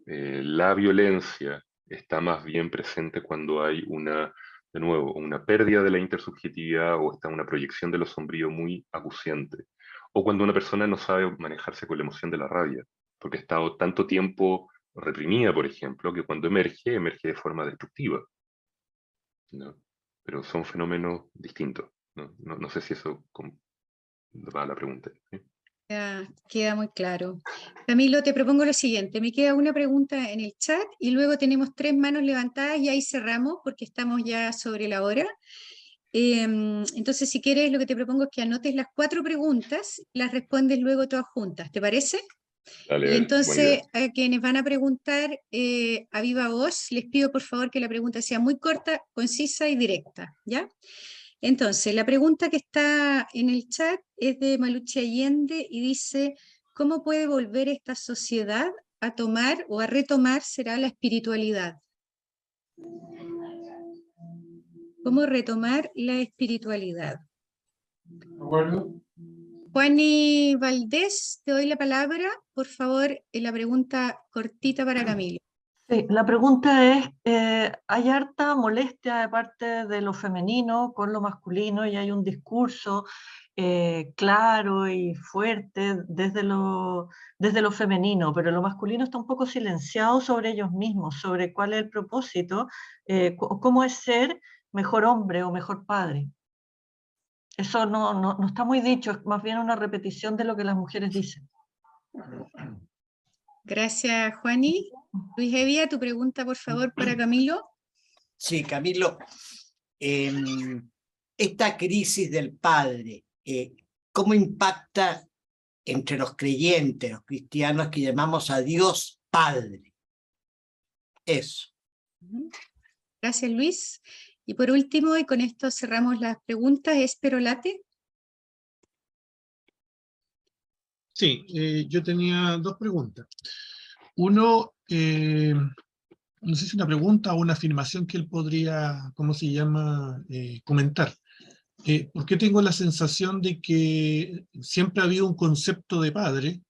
La violencia está más bien presente cuando hay de nuevo, una pérdida de la intersubjetividad o está una proyección de lo sombrío muy acuciante. O cuando una persona no sabe manejarse con la emoción de la rabia, porque ha estado tanto tiempo reprimida, por ejemplo, que cuando emerge de forma destructiva, ¿no? Pero son fenómenos distintos, ¿no? No sé si eso va a la pregunta, ¿sí? Queda muy claro. Camilo, te propongo lo siguiente, me queda una pregunta en el chat y luego tenemos 3 manos levantadas y ahí cerramos porque estamos ya sobre la hora. Entonces, si quieres, lo que te propongo es que anotes las 4 preguntas y las respondes luego todas juntas, ¿te parece? Dale, Y entonces, buena idea. a quienes van a preguntar a viva voz, les pido por favor que la pregunta sea muy corta, concisa y directa, ¿ya? Entonces, la pregunta que está en el chat es de Maluchi Allende y dice, ¿cómo puede volver esta sociedad a tomar o a retomar será la espiritualidad? ¿Cómo retomar la espiritualidad? Juani Valdés, te doy la palabra. Por favor, la pregunta cortita para Camilo. Sí, la pregunta es, hay harta molestia de parte de lo femenino con lo masculino y hay un discurso claro y fuerte desde lo femenino, pero lo masculino está un poco silenciado sobre ellos mismos, sobre cuál es el propósito, cómo es ser mejor hombre o mejor padre. Eso no está muy dicho, es más bien una repetición de lo que las mujeres dicen. Gracias, Juani. Luis Evia, tu pregunta, por favor, para Camilo. Sí, Camilo, esta crisis del padre, ¿cómo impacta entre los creyentes, los cristianos que llamamos a Dios Padre? Eso. Gracias, Luis. Y por último, y con esto cerramos las preguntas, Espero Late. Sí, yo tenía 2 preguntas. Uno, no sé si una pregunta o una afirmación que él podría, ¿cómo se llama?, comentar. Porque tengo la sensación de que siempre ha habido un concepto de padre,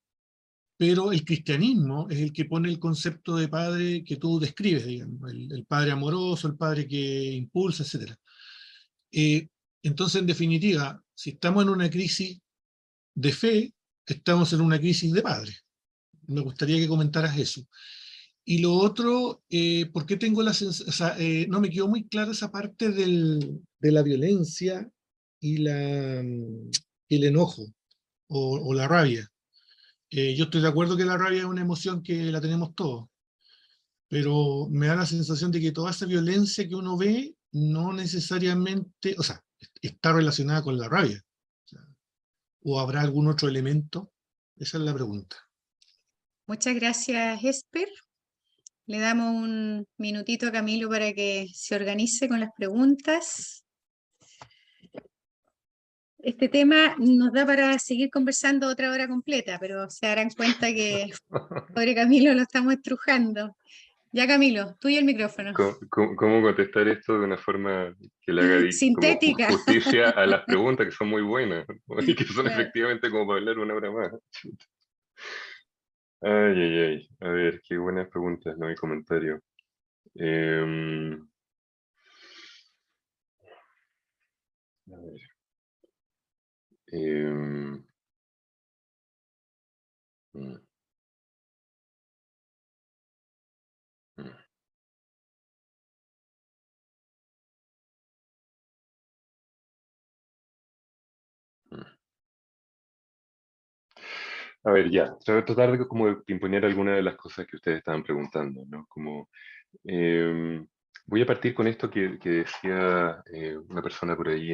pero el cristianismo es el que pone el concepto de padre que tú describes, digamos, el padre amoroso, el padre que impulsa, etc. Entonces, en definitiva, si estamos en una crisis de fe, estamos en una crisis de padre. Me gustaría que comentaras eso. Y lo otro, ¿por qué tengo la sensación? O sea, no me quedó muy clara esa parte de la violencia y el enojo o la rabia. Yo estoy de acuerdo que la rabia es una emoción que la tenemos todos, pero me da la sensación de que toda esa violencia que uno ve no necesariamente, o sea, está relacionada con la rabia. ¿O habrá algún otro elemento? Esa es la pregunta. Muchas gracias, Esper. Le damos un minutito a Camilo para que se organice con las preguntas. Este tema nos da para seguir conversando otra hora completa, pero se darán cuenta que, pobre Camilo, lo estamos estrujando. Ya, Camilo, tuyo el micrófono. ¿Cómo contestar esto de una forma que le haga Sintética. como justicia a las preguntas que son muy buenas y que son Claro. efectivamente como para hablar una hora más? Ay, ay, ay. A ver, qué buenas preguntas, no hay comentario. A ver. Mm. Mm. Mm. A ver, ya, tratar de como de imponer algunas de las cosas que ustedes estaban preguntando, ¿no? Como, voy a partir con esto que decía una persona por ahí,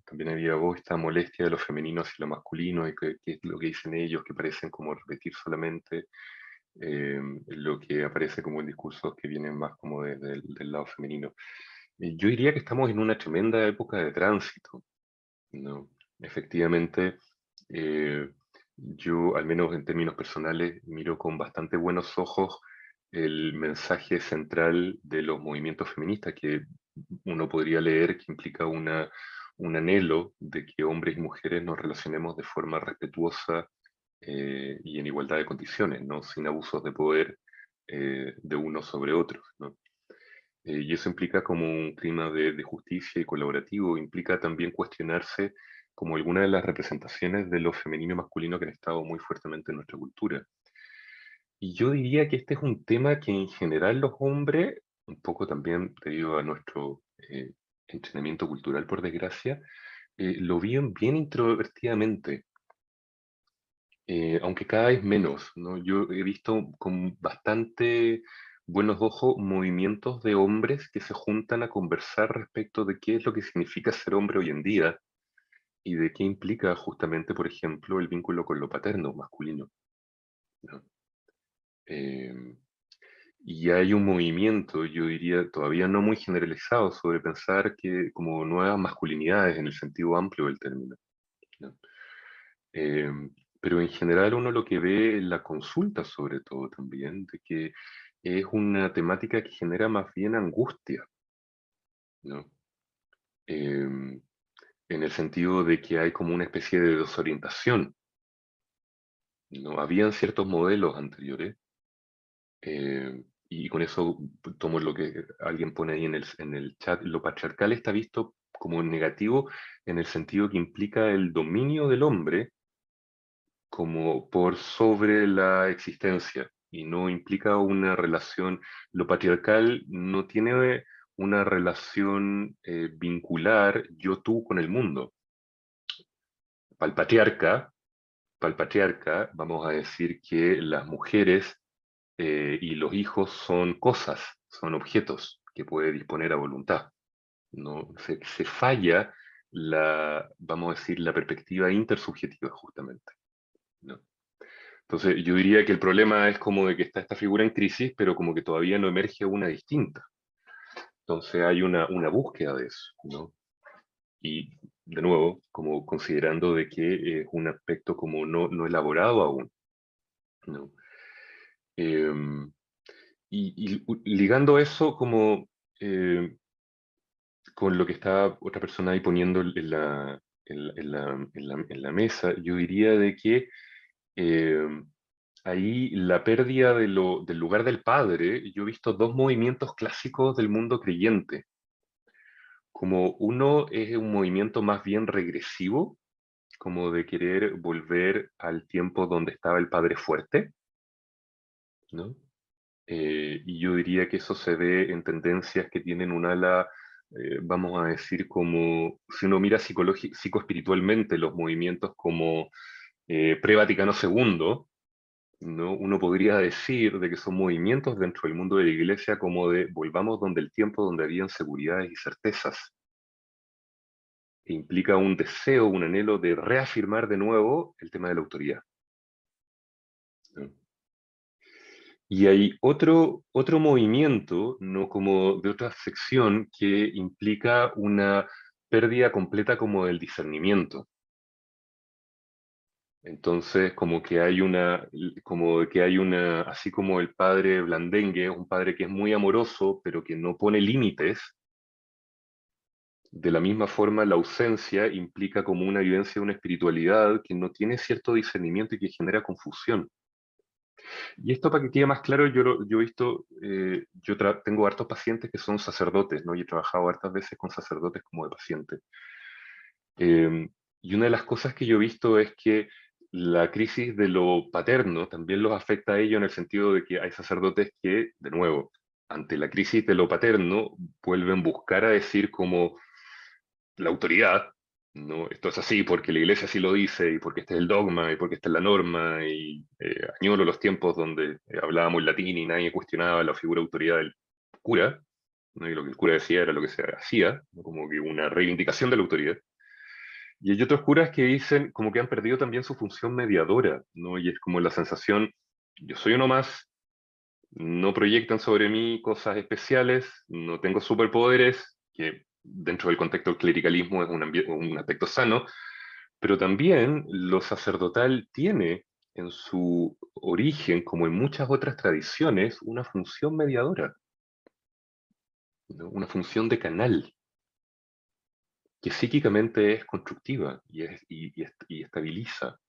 también había voz, esta molestia de lo femenino hacia lo masculino, y que es lo que dicen ellos, que parecen como repetir solamente lo que aparece como en discursos que vienen más como del lado femenino. Yo diría que estamos en una tremenda época de tránsito, ¿no? Efectivamente, yo, al menos en términos personales, miro con bastante buenos ojos el mensaje central de los movimientos feministas, que uno podría leer que implica un anhelo de que hombres y mujeres nos relacionemos de forma respetuosa y en igualdad de condiciones, ¿no? Sin abusos de poder de unos sobre otros, ¿no? Y eso implica como un clima de justicia y colaborativo, implica también cuestionarse como alguna de las representaciones de lo femenino y masculino que han estado muy fuertemente en nuestra cultura. Y yo diría que este es un tema que en general los hombres, un poco también debido a nuestro entrenamiento cultural, por desgracia, lo viven bien introvertidamente, aunque cada vez menos, ¿no? Yo he visto con bastante buenos ojos movimientos de hombres que se juntan a conversar respecto de qué es lo que significa ser hombre hoy en día y de qué implica justamente, por ejemplo, el vínculo con lo paterno masculino, ¿no? Eh, y hay un movimiento, yo diría, todavía no muy generalizado sobre pensar que como nuevas masculinidades en el sentido amplio del término, ¿no? Eh, pero en general uno lo que ve en la consulta sobre todo también, de que es una temática que genera más bien angustia, ¿no? En el sentido de que hay como una especie de desorientación, ¿no? Habían ciertos modelos anteriores, y con eso tomo lo que alguien pone ahí en el chat, lo patriarcal está visto como negativo en el sentido que implica el dominio del hombre como por sobre la existencia y no implica una relación, lo patriarcal no tiene una relación vincular yo-tú con el mundo. Para el patriarca, vamos a decir que las mujeres y los hijos son cosas, son objetos que puede disponer a voluntad. ¿No? Se falla vamos a decir, la perspectiva intersubjetiva justamente, ¿no? Entonces, yo diría que el problema es como de que está esta figura en crisis, pero como que todavía no emerge una distinta. Entonces, hay una búsqueda de eso, ¿no? Y, de nuevo, como considerando de que es un aspecto como no elaborado aún, ¿no? Ligando eso como con lo que está otra persona ahí poniendo en la mesa, yo diría de que ahí la pérdida del lugar del padre, yo he visto dos movimientos clásicos del mundo creyente. Como uno es un movimiento más bien regresivo, como de querer volver al tiempo donde estaba el padre fuerte, ¿no? Y yo diría que eso se ve en tendencias que tienen un ala, vamos a decir, como si uno mira psicoespiritualmente los movimientos como pre-Vaticano II, ¿no? Uno podría decir de que son movimientos dentro del mundo de la iglesia como de volvamos donde el tiempo donde habían seguridades y certezas, que implica un deseo, un anhelo de reafirmar de nuevo el tema de la autoridad, ¿no? Y hay otro movimiento, ¿no? Como de otra sección, que implica una pérdida completa como del discernimiento. Entonces, así como el padre blandengue, un padre que es muy amoroso, pero que no pone límites, de la misma forma la ausencia implica como una vivencia de una espiritualidad que no tiene cierto discernimiento y que genera confusión. Y esto, para que quede más claro, yo he visto, tengo hartos pacientes que son sacerdotes, ¿no? Y he trabajado hartas veces con sacerdotes como de pacientes. Y una de las cosas que yo he visto es que la crisis de lo paterno también los afecta a ellos en el sentido de que hay sacerdotes que, de nuevo, ante la crisis de lo paterno, vuelven a buscar a decir como la autoridad, ¿no? Esto es así porque la iglesia así lo dice, y porque este es el dogma, y porque esta es la norma, y añoro los tiempos donde hablábamos latín y nadie cuestionaba la figura de autoridad del cura, ¿no? Y lo que el cura decía era lo que se hacía, ¿no? Como que una reivindicación de la autoridad. Y hay otros curas que dicen como que han perdido también su función mediadora, ¿no? Y es como la sensación, yo soy uno más, no proyectan sobre mí cosas especiales, no tengo superpoderes, que dentro del contexto del clericalismo es un aspecto sano, pero también lo sacerdotal tiene en su origen, como en muchas otras tradiciones, una función mediadora, ¿no? Una función de canal, que psíquicamente es constructiva y estabiliza.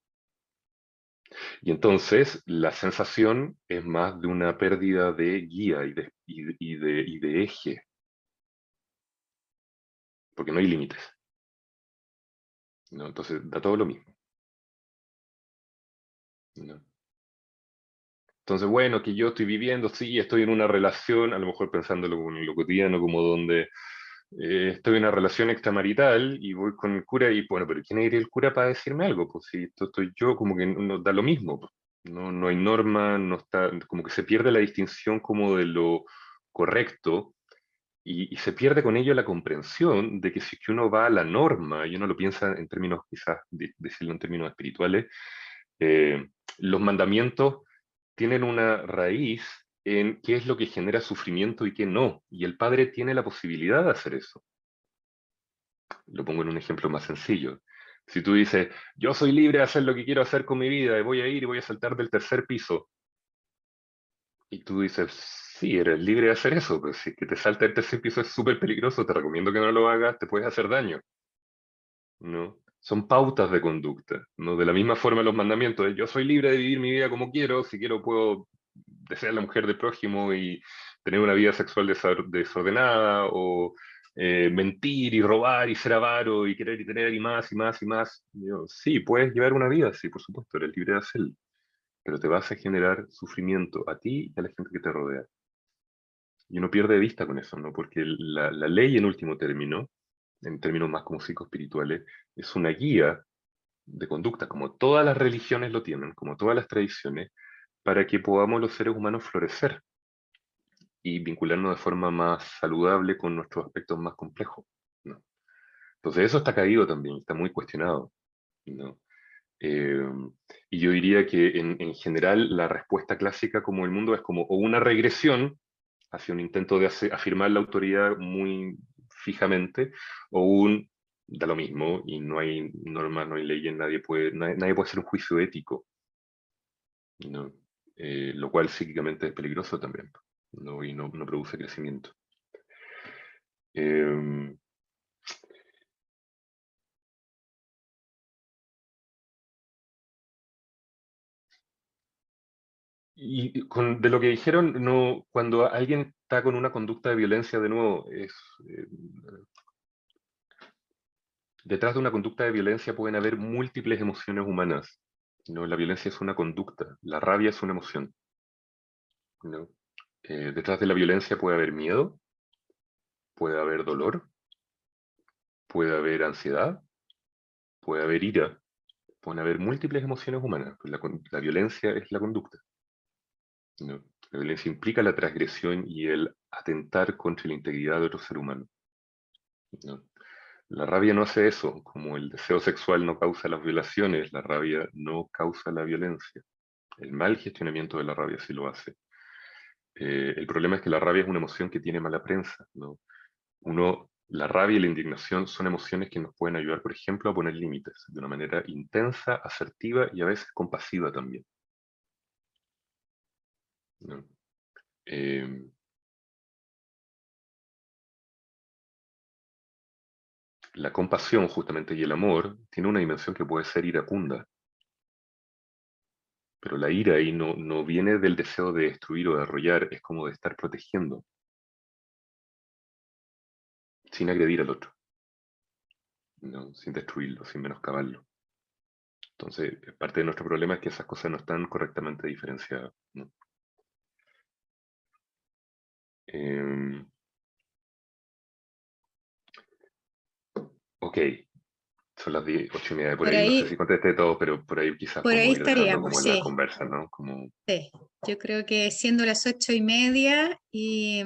Y entonces la sensación es más de una pérdida de guía y de eje, porque no hay límites, ¿no? Entonces da todo lo mismo, ¿no? Entonces, bueno, que yo estoy viviendo, sí, estoy en una relación, a lo mejor pensándolo en lo cotidiano, como donde estoy en una relación extramarital y voy con el cura y, bueno, pero ¿quién es el cura para decirme algo? Pues si esto estoy yo, como que no da lo mismo, pues. No, no hay norma, no está, como que se pierde la distinción como de lo correcto y se pierde con ello la comprensión de que si es que uno va a la norma, y uno lo piensa en términos, quizás, decirlo en términos espirituales, eh, los mandamientos tienen una raíz en qué es lo que genera sufrimiento y qué no, y el padre tiene la posibilidad de hacer eso. Lo pongo en un ejemplo más sencillo. Si tú dices, yo soy libre de hacer lo que quiero hacer con mi vida, y voy a ir y voy a saltar del tercer piso, y tú dices, sí, eres libre de hacer eso, pero si es que te salta el tercer piso es súper peligroso, te recomiendo que no lo hagas, te puedes hacer daño, ¿no? Son pautas de conducta, ¿no? De la misma forma los mandamientos, yo soy libre de vivir mi vida como quiero, si quiero puedo desear la mujer del prójimo y tener una vida sexual desordenada, o mentir y robar y ser avaro y querer y tener y más y más y más. Sí, puedes llevar una vida, sí, por supuesto, eres libre de hacerlo, pero te vas a generar sufrimiento a ti y a la gente que te rodea. Y uno pierde de vista con eso, ¿no? Porque la ley, en último término, en términos más como psicoespirituales, es una guía de conducta, como todas las religiones lo tienen, como todas las tradiciones, para que podamos los seres humanos florecer y vincularnos de forma más saludable con nuestros aspectos más complejos, ¿no? Entonces eso está caído también, está muy cuestionado, ¿no? Eh, y yo diría que en general la respuesta clásica como el mundo es como o una regresión hacia un intento de afirmar la autoridad muy fijamente, o da lo mismo y no hay normas, no hay leyes, nadie puede hacer un juicio ético, ¿no? Lo cual psíquicamente es peligroso también, ¿no? Y no produce crecimiento. Eh, de lo que dijeron, no, cuando alguien está con una conducta de violencia, de nuevo, eh, detrás de una conducta de violencia pueden haber múltiples emociones humanas, ¿no? La violencia es una conducta, la rabia es una emoción, ¿no? Detrás de la violencia puede haber miedo, puede haber dolor, puede haber ansiedad, puede haber ira, pueden haber múltiples emociones humanas. Pues la violencia es la conducta, ¿no? La violencia implica la transgresión y el atentar contra la integridad de otro ser humano, ¿no? La rabia no hace eso, como el deseo sexual no causa las violaciones, la rabia no causa la violencia. El mal gestionamiento de la rabia sí lo hace. El problema es que la rabia es una emoción que tiene mala prensa, ¿no? La rabia y la indignación son emociones que nos pueden ayudar, por ejemplo, a poner límites de una manera intensa, asertiva y a veces compasiva también, ¿no? La compasión, justamente, y el amor tiene una dimensión que puede ser iracunda. Pero la ira ahí no viene del deseo de destruir o de arrollar, es como de estar protegiendo, sin agredir al otro, ¿no? Sin destruirlo, sin menoscabarlo. Entonces, parte de nuestro problema es que esas cosas no están correctamente diferenciadas, ¿no? Ok, son las 8:30 por Por ahí, no sé si ahí, contesté todo, pero por ahí quizás por ahí podemos ir dejando estaríamos, como la sí. conversa, ¿no? Como... Sí, yo creo que siendo las 8:30 y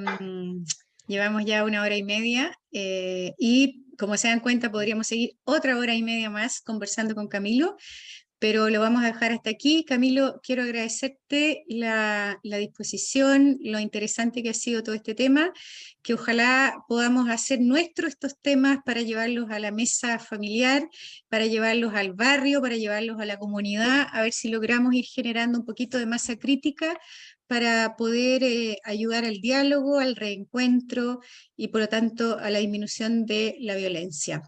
llevamos ya 1 hora y media y como se dan cuenta podríamos seguir otra 1 hora y media más conversando con Camilo, pero lo vamos a dejar hasta aquí. Camilo, quiero agradecerte la disposición, lo interesante que ha sido todo este tema, que ojalá podamos hacer nuestros estos temas para llevarlos a la mesa familiar, para llevarlos al barrio, para llevarlos a la comunidad, a ver si logramos ir generando un poquito de masa crítica para poder ayudar al diálogo, al reencuentro y por lo tanto a la disminución de la violencia.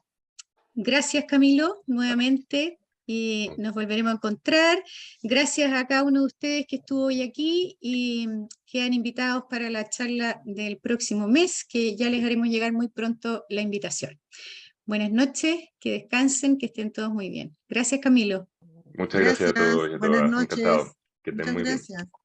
Gracias, Camilo, nuevamente, y nos volveremos a encontrar. Gracias a cada uno de ustedes que estuvo hoy aquí y quedan invitados para la charla del próximo mes, que ya les haremos llegar muy pronto la invitación. Buenas noches, que descansen, que estén todos muy bien. Gracias, Camilo. Muchas gracias a todos y a Buenas todas, noches. encantado, que estén Muchas muy bien. gracias.